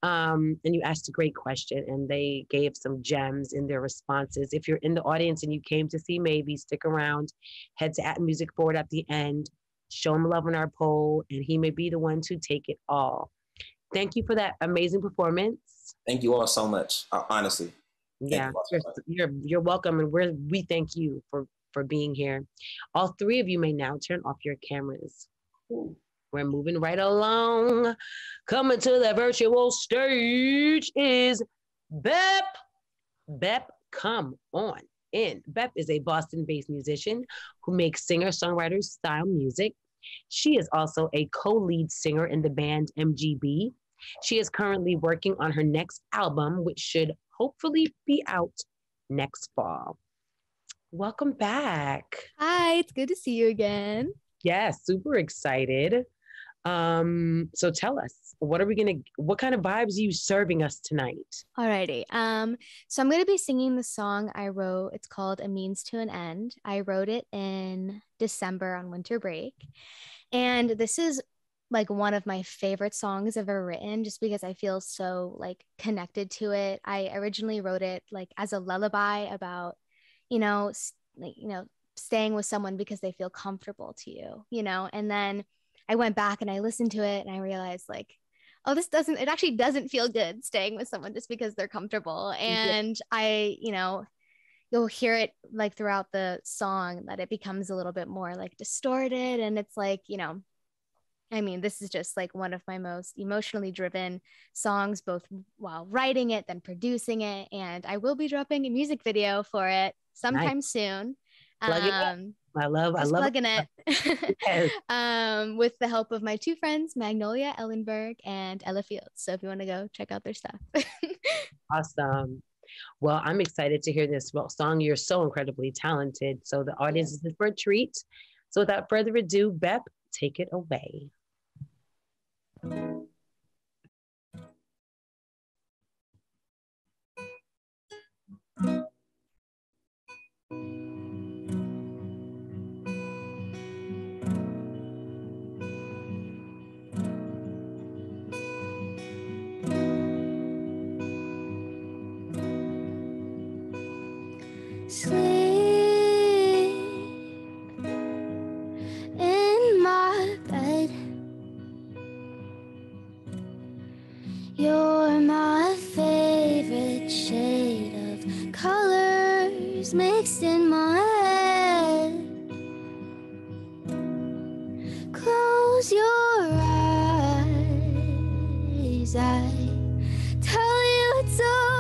And you asked a great question, and they gave some gems in their responses. If you're in the audience and you came to see Maybe, stick around, head to @MusicForward at the end, show him love on our poll, and he may be the one to take it all. Thank you for that amazing performance. Thank you all so much, honestly. Yeah, you're welcome, and we thank you for being here. All three of you may now turn off your cameras. We're moving right along. Coming to the virtual stage is Bep. Bep, come on in. Bep is a Boston-based musician who makes singer-songwriter style music. She is also a co-lead singer in the band MGB. She is currently working on her next album, which should hopefully be out next fall. Welcome back. Hi, it's good to see you again. Yeah, super excited. So tell us, what kind of vibes are you serving us tonight? Alrighty. So I'm going to be singing the song I wrote. It's called A Means to an End. I wrote it in December on winter break. And this is like one of my favorite songs I've ever written, just because I feel so like connected to it. I originally wrote it like as a lullaby about, staying with someone because they feel comfortable to you, and then I went back and I listened to it and I realized like, oh, it actually doesn't feel good staying with someone just because they're comfortable. And you'll hear it like throughout the song that it becomes a little bit more like distorted. And it's like, this is just like one of my most emotionally driven songs, both while writing it, then producing it. And I will be dropping a music video for it sometime soon. I love plugging it. Yes. With the help of my two friends, Magnolia Ellenberg and Ella Fields. So if you want to go check out their stuff. Awesome. Well, I'm excited to hear this song. You're so incredibly talented. So the audience is in for a treat. So without further ado, Bep, take it away. Sleep in my bed. You're my favorite shade of colors mixed in my head. Close your eyes, I tell you it's all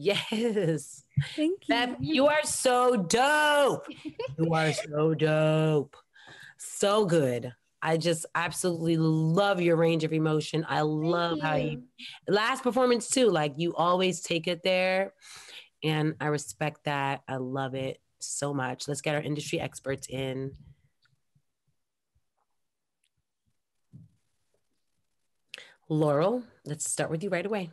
Yes. Thank you. Beth, you are so dope. You are so dope. So good. I just absolutely love your range of emotion. I love how you last performance too. Like you always take it there. And I respect that. I love it so much. Let's get our industry experts in. Laurel, let's start with you right away.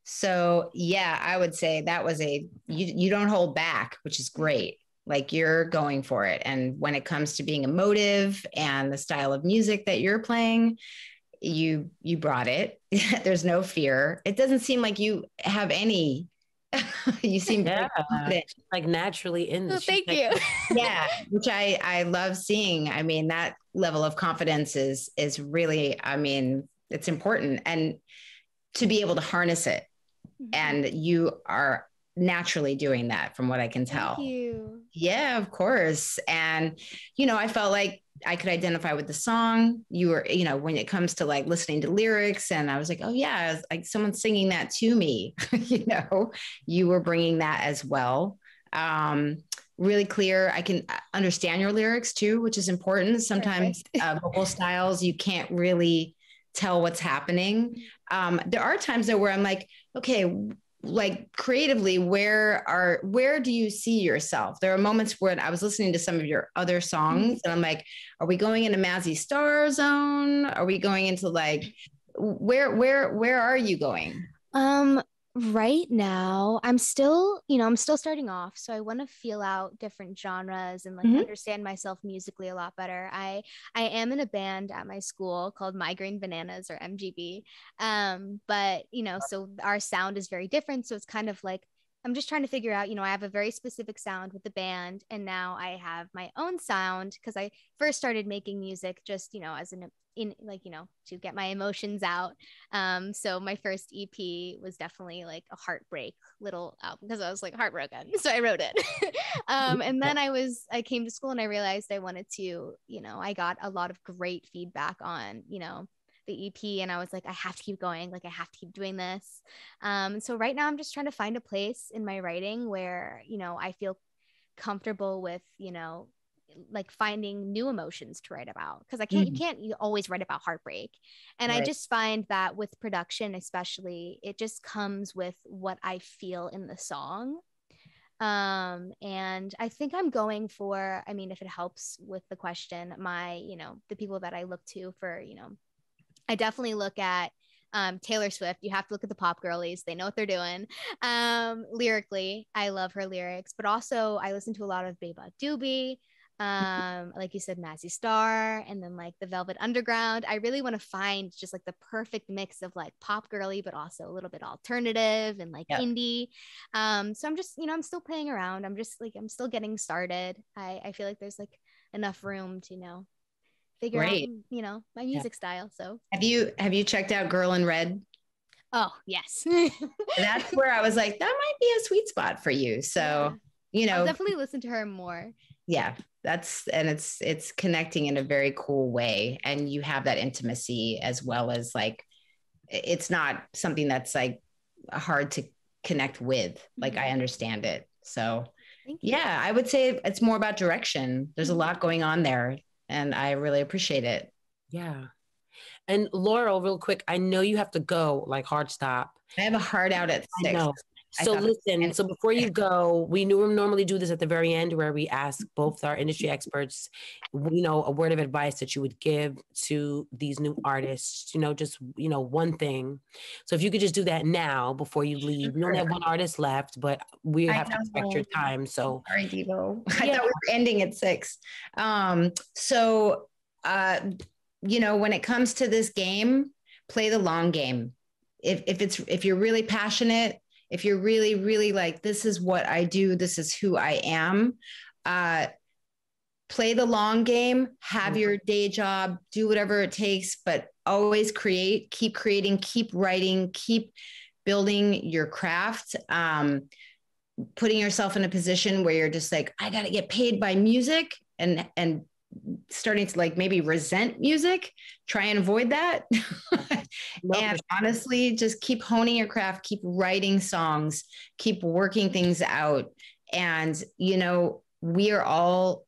So yeah, I would say that was you don't hold back, which is great. Like you're going for it. And when it comes to being emotive and the style of music that you're playing, you brought it. There's no fear. It doesn't seem like you have any. You seem confident. Like naturally in this. Thank you. Yeah, which I love seeing. I mean, that level of confidence is really, I mean, it's important, and to be able to harness it. And you are naturally doing that from what I can tell. Thank you. Yeah, of course. And, you know, I felt like I could identify with the song. You were, you know, when it comes to like listening to lyrics, and I was like, oh yeah, it's like someone singing that to me, you know, you were bringing that as well. Really clear. I can understand your lyrics too, which is important. Sometimes vocal styles, you can't really tell what's happening. There are times though where I'm like, okay, like creatively, where do you see yourself? There are moments when I was listening to some of your other songs and I'm like, are we going into Mazzy Star zone? Are we going into like, where are you going? Right now, I'm still starting off. So I want to feel out different genres and like understand myself musically a lot better. I am in a band at my school called Migraine Bananas, or MGB. But you know, so our sound is very different. So it's kind of like I'm just trying to figure out, you know, I have a very specific sound with the band, and now I have my own sound because I first started making music just, you know, as in like, you know, to get my emotions out. So my first EP was definitely like a heartbreak little album because I was like heartbroken. So I wrote it. And then I came to school and I realized I wanted to, you know, I got a lot of great feedback on, you know, the EP, and I was like, I have to keep going. Like I have to keep doing this. So right now I'm just trying to find a place in my writing where, you know, I feel comfortable with, you know, like finding new emotions to write about, because you can't always write about heartbreak. And I just find that with production especially, it just comes with what I feel in the song. And I think I'm going for, I mean, if it helps with the question, you know, the people that I look to for, you know, I definitely look at Taylor Swift. You have to look at the pop girlies. They know what they're doing. Lyrically, I love her lyrics, but also I listen to a lot of Beba Doobie. Like you said, Mazzy Star, and then like the Velvet Underground. I really want to find just like the perfect mix of like pop girly, but also a little bit alternative and like indie. So I'm just, you know, I'm still playing around. I'm still getting started. I feel like there's like enough room to, you know, figure out, you know, my music style. So have you checked out Girl in Red? Oh yes. That's where I was like, that might be a sweet spot for you. So you know, I'll definitely listen to her more. Yeah, it's connecting in a very cool way, and you have that intimacy as well as like, it's not something that's like hard to connect with. Like I understand it. So yeah, I would say it's more about direction. There's a lot going on there, and I really appreciate it. Yeah. And Laurel, real quick, I know you have to go, like hard stop. I have a hard out at 6. I know. So listen, so before you go, we normally do this at the very end where we ask both our industry experts, you know, a word of advice that you would give to these new artists, you know, just, you know, one thing. So if you could just do that now before you leave. We only have one artist left, but we have to respect your time. So sorry, Devo. I thought we were ending at 6. You know, when it comes to this game, play the long game. If you're really passionate, if you're really, really like, this is what I do, this is who I am, play the long game, have your day job, do whatever it takes, but always keep creating, keep writing, keep building your craft, putting yourself in a position where you're just like, I got to get paid by music and starting to like maybe resent music, try and avoid that. And honestly, just keep honing your craft, keep writing songs, keep working things out. And, you know, we are all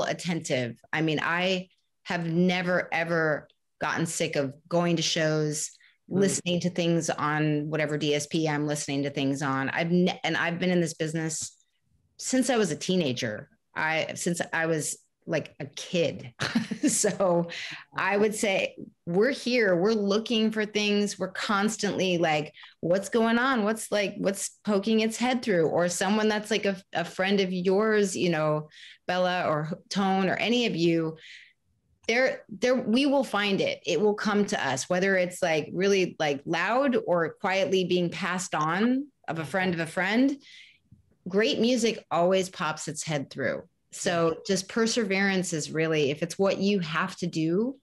attentive. I mean, I have never, ever gotten sick of going to shows, listening to things on whatever DSP I'm listening to things on. I've been in this business since I was a teenager. Since I was like a kid. So I would say we're here, we're looking for things. We're constantly like, what's going on? What's poking its head through? Or someone that's like a friend of yours, you know, Bella or Tone or any of you, we will find it. It will come to us, whether it's like really like loud or quietly being passed on of a friend of a friend. Great music always pops its head through. So just perseverance is really, if it's what you have to do,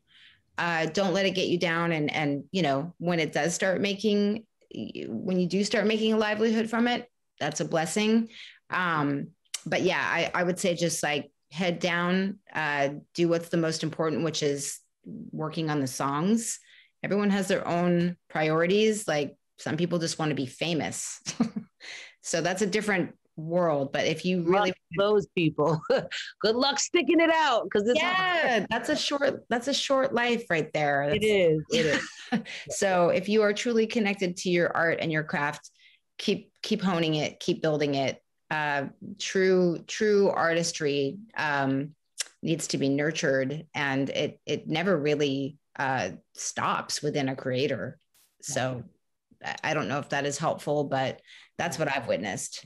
don't let it get you down. And, you know, when you do start making a livelihood from it, that's a blessing. But yeah, I would say just like head down, do what's the most important, which is working on the songs. Everyone has their own priorities. Like some people just want to be famous. So that's a different world. But if you really those people, good luck sticking it out, because that's a short life right there. It is. So if you are truly connected to your art and your craft, keep honing it, keep building it. True artistry needs to be nurtured, and it never really stops within a creator. So I don't know if that is helpful, but that's what I've witnessed.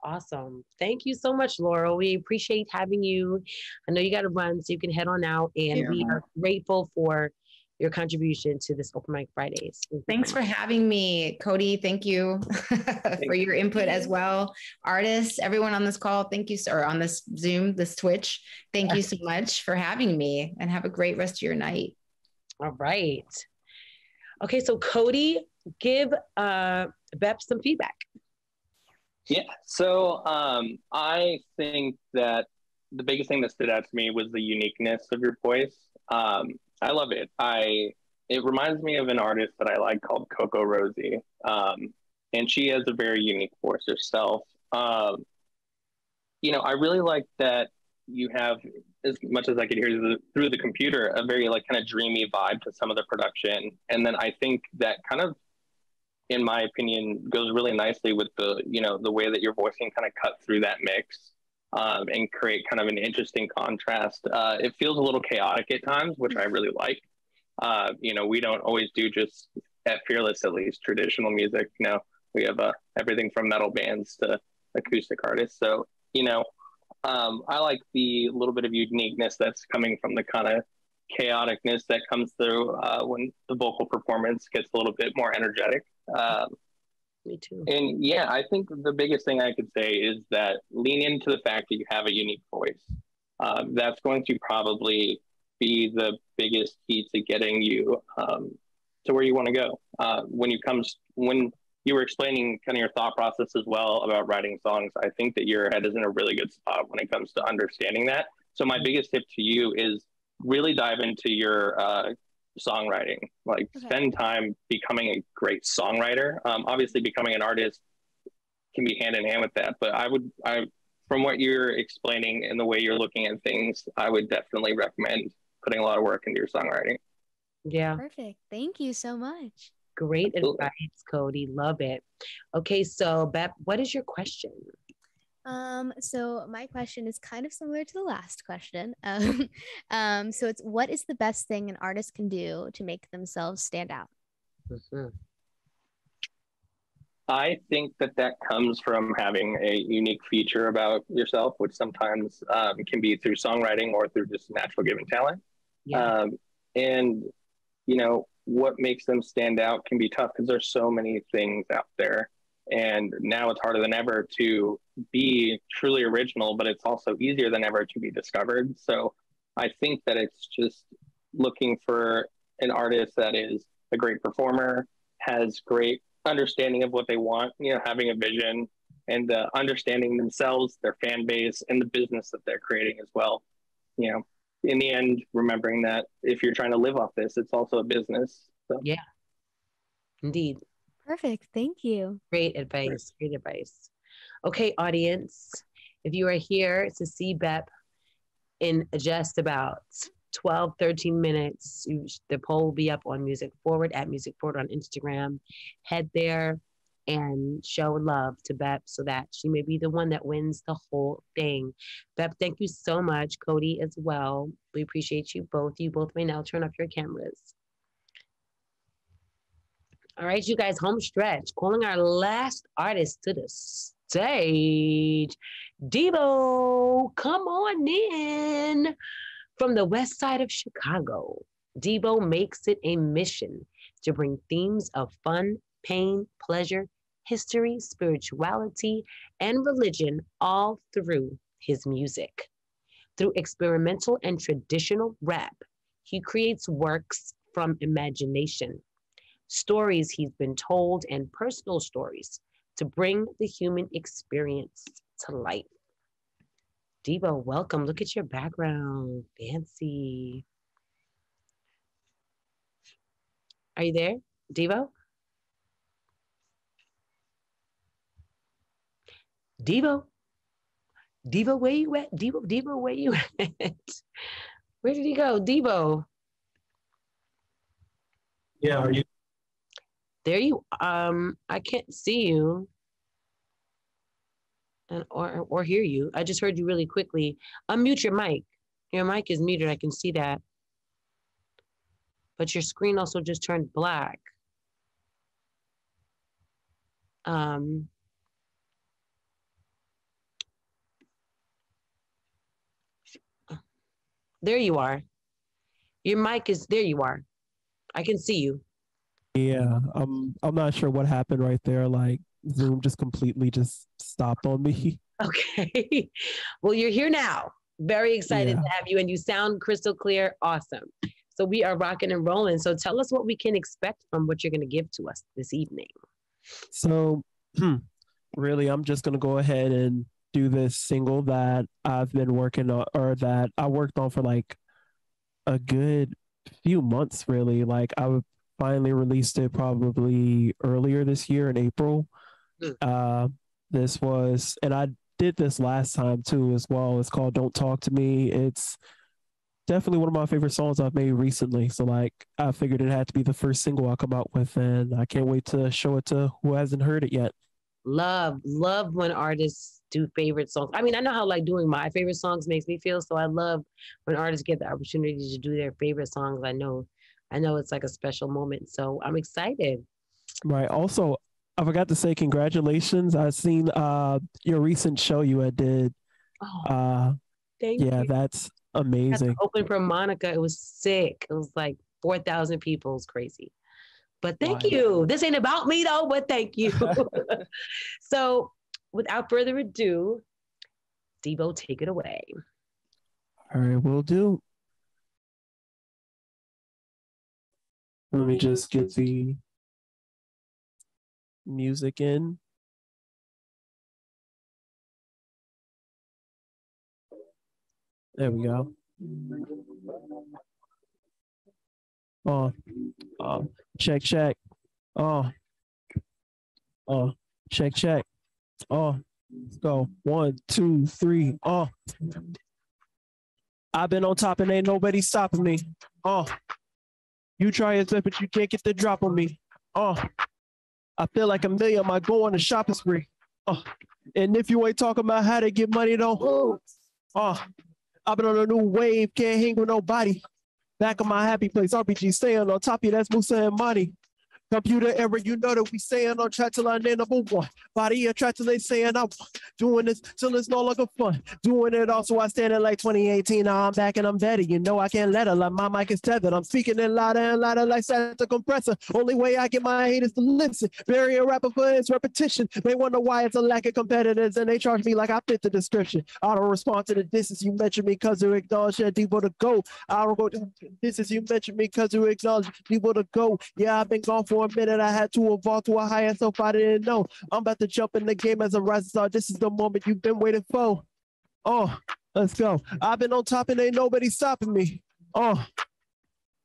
Awesome. Thank you so much, Laurel. We appreciate having you. I know you got to run, so you can head on out. And we are grateful for your contribution to this Open Mic Fridays. Thanks for having me, Cody. Thank you for your input as well. Artists, everyone on this call, thank you, or on this Zoom, this Twitch. Thank you so much for having me, and have a great rest of your night. All right. Okay, so Cody, give Bep some feedback. Yeah, so I think that the biggest thing that stood out to me was the uniqueness of your voice. I love it. It reminds me of an artist that I like called Coco Rosie, and she has a very unique voice herself. You know, I really like that you have, as much as I could hear through the computer, a very like kind of dreamy vibe to some of the production, and then I think that kind of, in my opinion, goes really nicely with the, you know, the way that your voice can kind of cut through that mix and create kind of an interesting contrast. It feels a little chaotic at times, which I really like. You know, we don't always do just at Fearless, at least, traditional music. You know, we have everything from metal bands to acoustic artists. So, you know, I like the little bit of uniqueness that's coming from the kind of chaoticness that comes through when the vocal performance gets a little bit more energetic. Me too. And yeah, I think the biggest thing I could say is that lean into the fact that you have a unique voice. That's going to probably be the biggest key to getting you to where you want to go. When you were explaining kind of your thought process as well about writing songs, I think that your head is in a really good spot when it comes to understanding that. So my biggest tip to you is really dive into your songwriting. Like, spend time becoming a great songwriter. Obviously becoming an artist can be hand in hand with that, but from what you're explaining and the way you're looking at things, I would definitely recommend putting a lot of work into your songwriting. Yeah. Perfect. Thank you so much. Great advice, Cody. Love it. Okay, so Bep, what is your question? So my question is kind of similar to the last question. So it's, what is the best thing an artist can do to make themselves stand out? Mm-hmm. I think that comes from having a unique feature about yourself, which sometimes can be through songwriting or through just natural given talent. Yeah. And, you know, what makes them stand out can be tough because there's so many things out there. And now it's harder than ever to be truly original, but it's also easier than ever to be discovered. So I think that it's just looking for an artist that is a great performer, has great understanding of what they want, you know, having a vision and understanding themselves, their fan base, and the business that they're creating as well. You know, in the end, remembering that if you're trying to live off this, it's also a business. So. Yeah, indeed. Perfect. Thank you. Great advice. Great advice. Okay, audience, if you are here to see Bep in just about 12, 13 minutes, the poll will be up on Music Forward, at Music Forward on Instagram. Head there and show love to Bep so that she may be the one that wins the whole thing. Bep, thank you so much. Cody as well. We appreciate you both. You both may now turn off your cameras. All right, you guys, home stretch. Calling our last artist to the stage. Debo, come on in. From the west side of Chicago, Debo makes it a mission to bring themes of fun, pain, pleasure, history, spirituality, and religion all through his music. Through experimental and traditional rap, he creates works from imagination, stories he's been told, and personal stories to bring the human experience to life. Debo, welcome. Look at your background. Fancy. Are you there, Debo? Debo? Debo, where you at? Debo, where you at? Where did he go? Debo. Yeah, are you? There you I can't see you and or hear you. I just heard you really quickly. Unmute your mic. Your mic is muted. I can see that. But your screen also just turned black. There you are. Your mic is, there you are. I can see you. Yeah, I'm not sure what happened right there. Like Zoom just completely just stopped on me. Okay. Well, you're here now. Very excited to have you, and you sound crystal clear. Awesome. So we are rocking and rolling. So tell us what we can expect from what you're going to give to us this evening. So really, I'm just going to go ahead and do this single that I've been working on, or that I worked on for like a good few months, really. Like I finally released it probably earlier this year in April. This was, and I did this last time too as well. It's called Don't Talk to Me. It's definitely one of my favorite songs I've made recently. So like I figured it had to be the first single I come out with, and I can't wait to show it to who hasn't heard it yet. Love when artists do favorite songs. I mean, I know how like doing my favorite songs makes me feel. So I love when artists get the opportunity to do their favorite songs. I know it's like a special moment. So I'm excited. Right. Also, I forgot to say congratulations. I've seen your recent show you had did. Thank you. Yeah, that's amazing. Open for Monica. It was sick. It was like 4,000 people. It was crazy. But thank you. This ain't about me though, but thank you. So without further ado, Debo, take it away. All right, will do. Let me just get the music in. There we go. Check. Check. Let's go. 1, 2, 3. I've been on top and ain't nobody stopping me. You try it, but you can't get the drop on me. I feel like a million. I go on a shopping spree. And if you ain't talking about how to get money, though. I've been on a new wave. Can't hang with nobody. Back on my happy place, RPG staying on top of you, that's Musa and Money. Computer era, you know that we staying on track till I name number one. Body attracted, they saying I'm doing this till it's no longer fun. Doing it all, so I stand in like 2018. Now I'm back and I'm better. You know I can't let her, like my mic is tethered. I'm speaking in louder and louder like Santa compressor. Only way I get my haters to listen. Bury a rapper for his repetition. They wonder why it's a lack of competitors and they charge me like I fit the description. I don't respond to the distance you mentioned me because you acknowledge that Debo to go. I don't go to distance you mentioned me because you acknowledge Debo to go. Yeah, I've been gone for a minute. I had to evolve to a higher self I didn't know. I'm about to jump in the game as a rising star. This is the moment you've been waiting for. let's go. I've been on top and ain't nobody stopping me.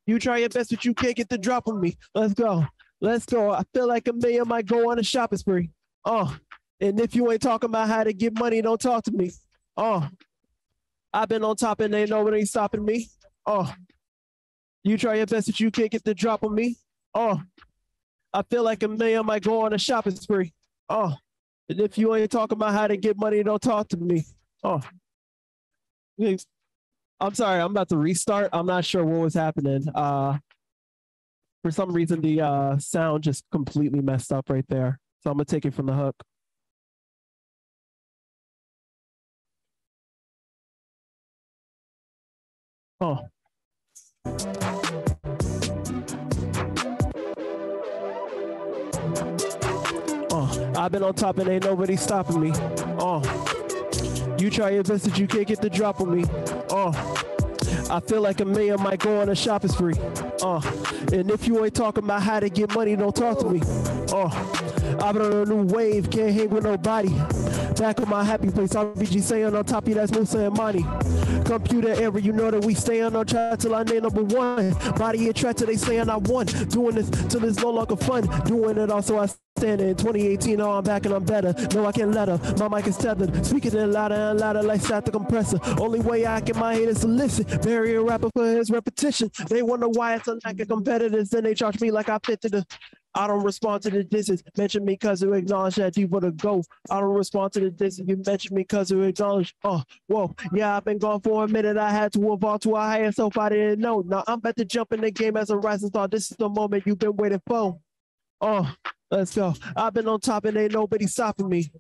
You try your best, but you can't get the drop on me. Let's go. Let's go. I feel like a million might go on a shopping spree. And if you ain't talking about how to get money, don't talk to me. I've been on top and ain't nobody stopping me. You try your best, but you can't get the drop on me. I feel like a million might go on a shopping spree. And if you ain't talking about how to get money, don't talk to me. I'm sorry, I'm about to restart. I'm not sure what was happening. For some reason, the sound just completely messed up right there. So I'm gonna take it from the hook. I've been on top and ain't nobody stopping me. You try your best, but you can't get the drop on me. I feel like a million might go on a shopping spree. And if you ain't talking about how to get money, don't talk to me. I've been on a new wave, can't hang with nobody. Back on my happy place, RBG saying on top of you, that's Musa and Monty. Computer era, you know that we stay on track till I name number one. Body attracted, they saying I won. Doing this till it's no longer fun. Doing it also I stand in 2018, I'm back and I'm better. No, I can't let her, my mic is tethered. Speaking it louder and louder like static compressor. Only way I can my haters to listen. Bury a rapper for his repetition. They wonder why it's a lack of competitors, then they charge me like I fit to the... I don't respond to the disses. Mention me because you acknowledge that you wanna go. I don't respond to the disses. You mention me because you acknowledge. Whoa. Yeah, I've been gone for a minute. I had to evolve to a higher self. I didn't know. Now I'm about to jump in the game as a rising star. This is the moment you've been waiting for. Let's go. I've been on top and ain't nobody stopping me.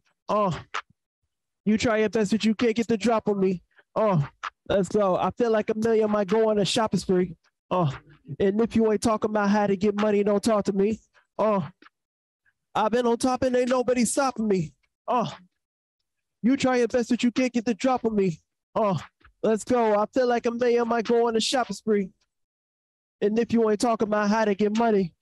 You try your best, but you can't get the drop on me. Let's go. I feel like a million might go on a shopping spree. And if you ain't talking about how to get money, don't talk to me. I've been on top and ain't nobody stopping me. You try your best, but you can't get the drop on me. Let's go. I feel like a million might go on a shopping spree. And if you ain't talking about how to get money,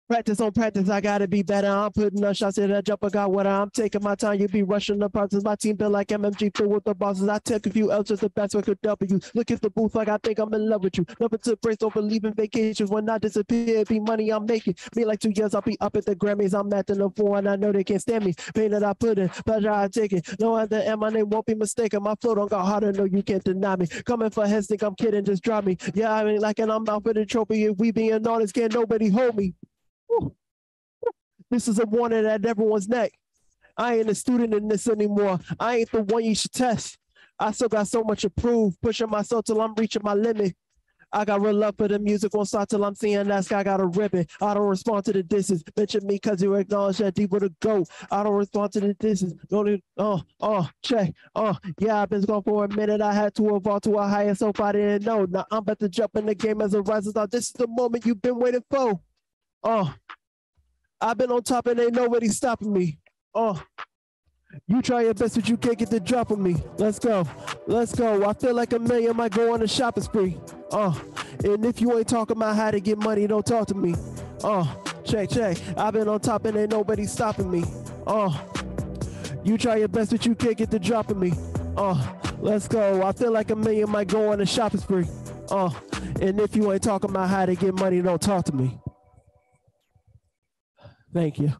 practice on practice, I gotta be better. I'm putting up shots in that jumper, got what I'm taking my time. You be rushing the process. My team built like MMG, filled with the bosses. I take a few L's just the best way could W. Look at the booth like I think I'm in love with you. Never took breaks, don't believe in vacations. When I disappear, it be money I'm making. Me like 2 years, I'll be up at the Grammys. I'm acting them for, and I know they can't stand me. Pain that I put in, pleasure I take it. No other and my name won't be mistaken. My flow don't go harder, no, you can't deny me. Coming for heads, think I'm kidding, just drop me. Yeah, I mean, like, and I'm out for the trophy. If we being honest, can't nobody hold me. Woo. This is a warning at everyone's neck. I ain't a student in this anymore. I ain't the one you should test. I still got so much to prove, pushing myself till I'm reaching my limit. I got real love for the music, won't stop till I'm seeing that sky got a ribbon. I don't respond to the disses. Mention me because you acknowledge that deep with a go. I don't respond to the disses. Check. Yeah, I've been gone for a minute. I had to evolve to a higher self I didn't know. Now I'm about to jump in the game as a rising star. This is the moment you've been waiting for. I've been on top and ain't nobody stopping me. You try your best, but you can't get the drop on me. Let's go. Let's go. I feel like a million might go on a shopping spree. And if you ain't talking about how to get money, don't talk to me. Check. I've been on top and ain't nobody stopping me. You try your best, but you can't get the drop on me. Let's go. I feel like a million might go on a shopping spree. And if you ain't talking about how to get money, don't talk to me. Thank you.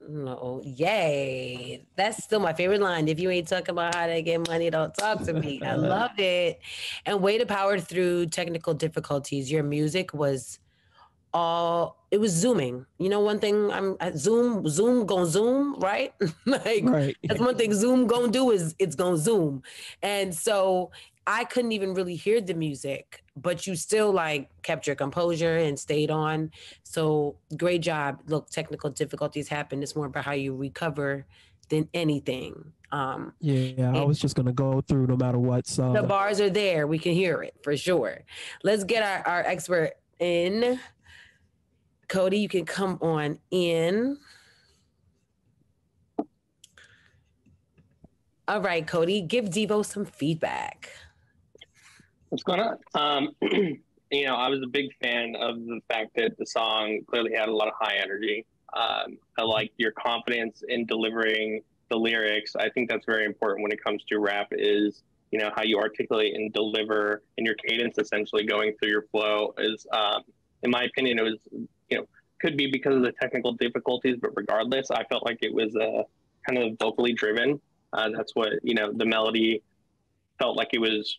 No, yay. That's still my favorite line. If you ain't talking about how to get money, don't talk to me. I loved it. And way to power through technical difficulties. Your music was it was zooming. You know, one thing Zoom gonna zoom, right? Right. That's one thing Zoom gonna do is it's gonna zoom. And so I couldn't even really hear the music, but you still kept your composure and stayed on. So great job. Look, technical difficulties happen. It's more about how you recover than anything. Yeah, I was just gonna go through no matter what. So the bars are there. We can hear it for sure. Let's get our expert in. Cody, you can come on in. All right, Cody, give Devo some feedback. What's going on? I was a big fan of the fact that the song clearly had a lot of high energy. I like your confidence in delivering the lyrics. I think that's very important when it comes to rap is, how you articulate and deliver, and your cadence essentially going through your flow is, in my opinion, it was, could be because of the technical difficulties, but regardless, I felt like it was kind of vocally driven. That's what, the melody felt like it was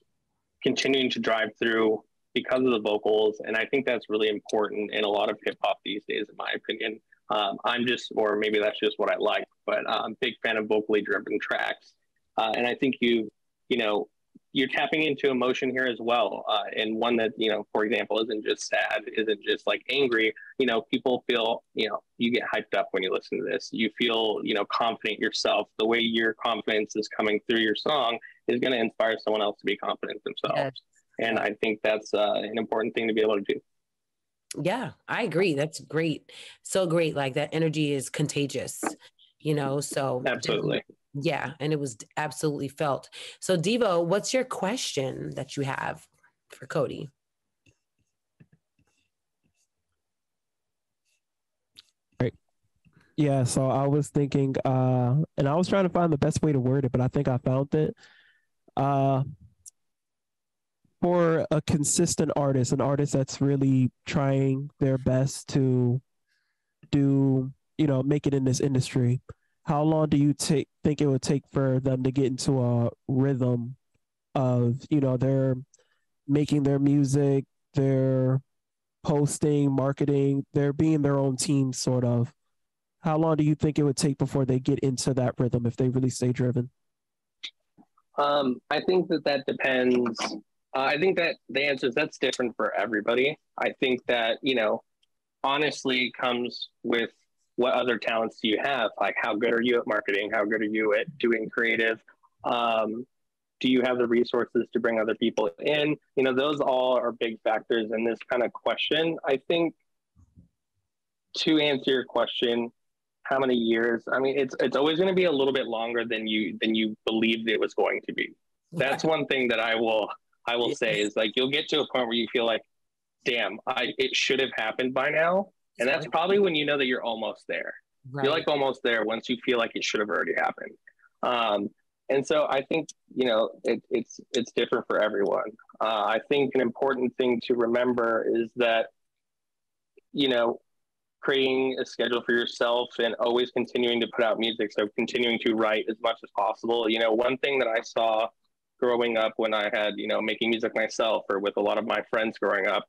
continuing to drive through because of the vocals. And I think that's really important in a lot of hip hop these days, in my opinion. Or maybe that's just what I like, but I'm a big fan of vocally driven tracks. And I think you're tapping into emotion here as well. And one that, for example, isn't just sad, isn't just like angry. People feel, you get hyped up when you listen to this. You feel, confident yourself. The way your confidence is coming through your song is going to inspire someone else to be confident themselves. Yes. And I think that's an important thing to be able to do. Yeah, I agree. That's great. So great. Like that energy is contagious, so. Absolutely. Yeah. And it was absolutely felt. So Devo, what's your question that you have for Cody? Right. Yeah. So I was thinking, and I was trying to find the best way to word it, but I think I found it. For a consistent artist, an artist that's really trying their best to do, make it in this industry, how long do you think it would take for them to get into a rhythm of, they're making their music, they're posting, marketing, they're being their own team, sort of? How long do you think it would take before they get into that rhythm if they really stay driven? I think that depends. I think that the answer is that's different for everybody. I think that, honestly comes with what other talents do you have? Like, how good are you at marketing? How good are you at doing creative? Do you have the resources to bring other people in? Those all are big factors in this kind of question. I think to answer your question, how many years? I mean, it's always going to be a little bit longer than you believed it was going to be. That's one thing that I will say is, like, you'll get to a point where you feel like, damn, it should have happened by now. And that's probably when you know that you're almost there. Right. You're like almost there once you feel like it should have already happened. And so I think, it's different for everyone. I think an important thing to remember is that, creating a schedule for yourself and always continuing to put out music. So continuing to write as much as possible. One thing that I saw growing up when I had, making music myself or with a lot of my friends growing up,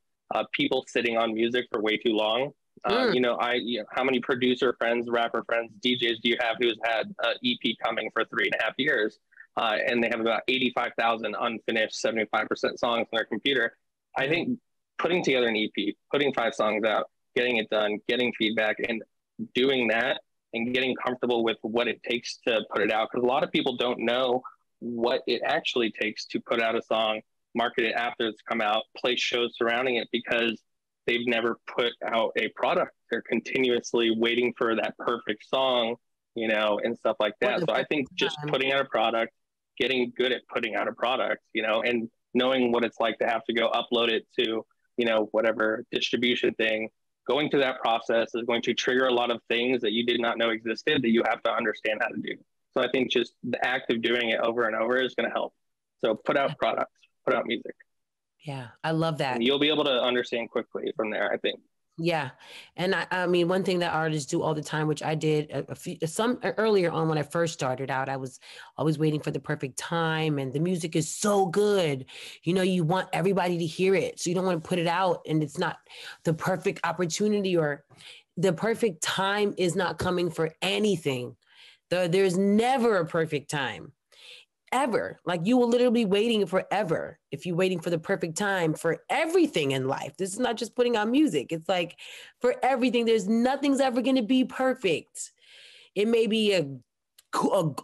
people sitting on music for way too long. How many producer friends, rapper friends, DJs do you have who's had an EP coming for 3.5 years? And they have about 85,000 unfinished 75% songs on their computer. I think putting together an EP, putting 5 songs out, getting it done, getting feedback, and doing that and getting comfortable with what it takes to put it out. Because a lot of people don't know what it actually takes to put out a song, market it after it's come out, play shows surrounding it, because they've never put out a product. They're continuously waiting for that perfect song, and stuff like that. So I think just putting out a product, getting good at putting out a product, and knowing what it's like to have to go upload it to, whatever distribution thing, going through that process is going to trigger a lot of things that you did not know existed that you have to understand how to do. So I think just the act of doing it over and over is going to help. So put out products, put out music. Yeah, I love that. And you'll be able to understand quickly from there, I think. Yeah. And I mean, one thing that artists do all the time, which I did some earlier on when I first started out, I was always waiting for the perfect time, and the music is so good. You want everybody to hear it. So you don't want to put it out and it's not the perfect opportunity, or the perfect time is not coming for anything. There's never a perfect time. Ever. Like, you will literally be waiting forever if you're waiting for the perfect time for everything in life. This is not just putting out music. It's like for everything. Nothing's ever going to be perfect. It may be a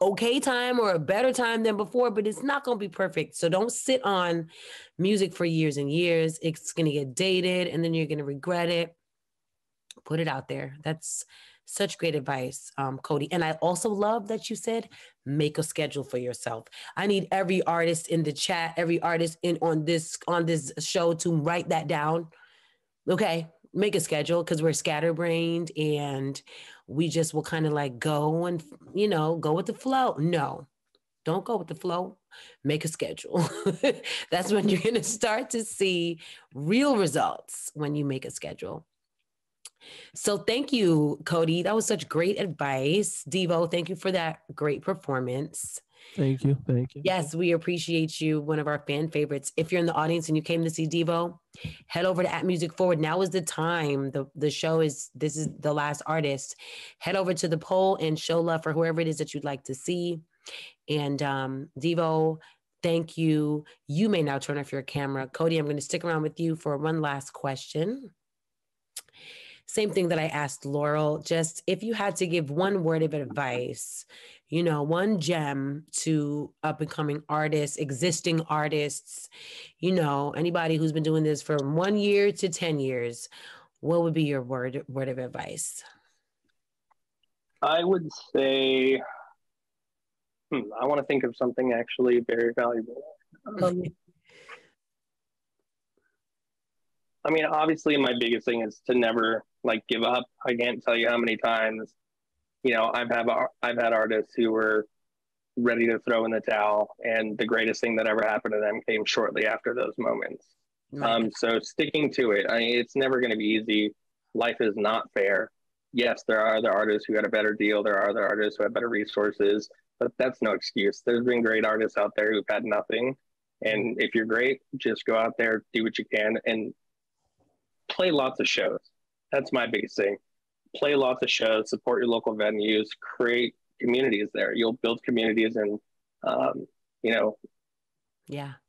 okay time or a better time than before, but it's not going to be perfect. So don't sit on music for years and years. It's going to get dated and then you're going to regret it. Put it out there. That's Such great advice, Cody. And I also love that you said, make a schedule for yourself. I need every artist in the chat, every artist on this show to write that down. Okay, make a schedule, because we're scatterbrained and we just will kind of like go and, go with the flow. No, don't go with the flow. Make a schedule. That's when you're going to start to see real results, when you make a schedule. So thank you, Cody. That was such great advice. Devo, thank you for that great performance. Thank you. Thank you. Yes, we appreciate you. One of our fan favorites. If you're in the audience and you came to see Devo, head over to @MusicForward. Now is the time. The show is, this is the last artist. Head over to the poll and show love for whoever it is that you'd like to see. And Devo, thank you. You may now turn off your camera. Cody, I'm going to stick around with you for one last question. Same thing that I asked Laurel, just if you had to give one word of advice, one gem to up and coming artists, existing artists, anybody who's been doing this from 1 year to 10 years, what would be your word of advice? I would say, I want to think of something actually very valuable. I mean, obviously my biggest thing is to never give up. I can't tell you how many times, I've had artists who were ready to throw in the towel, and the greatest thing that ever happened to them came shortly after those moments. So sticking to it. I mean, it's never going to be easy. Life is not fair. Yes, there are other artists who got a better deal. There are other artists who have better resources, but that's no excuse. There's been great artists out there who've had nothing. And if you're great, just go out there, do what you can, and play lots of shows. That's my biggest thing. Play lots of shows, support your local venues, create communities there. You'll build communities and, get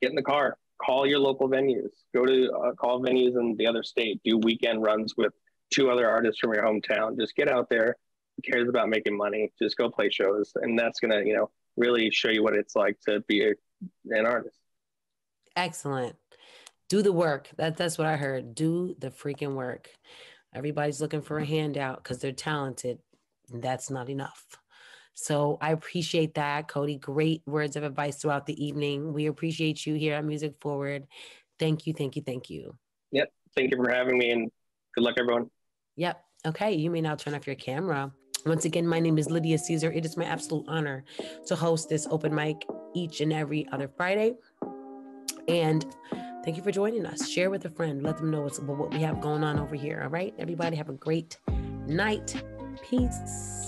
in the car, call your local venues, go to call venues in the other state, do weekend runs with 2 other artists from your hometown. Just get out there. Who cares about making money? Just go play shows. And that's going to, really show you what it's like to be an artist. Excellent. Do the work. That's what I heard. Do the freaking work. Everybody's looking for a handout because they're talented. That's not enough. So I appreciate that, Cody. Great words of advice throughout the evening. We appreciate you here at Music Forward. Thank you, thank you, thank you. Yep. Thank you for having me, and good luck, everyone. Yep. Okay. You may now turn off your camera. Once again, my name is Lydia Caesar. It is my absolute honor to host this open mic each and every other Friday. And thank you for joining us. Share with a friend. Let them know what we have going on over here. All right, everybody have a great night. Peace.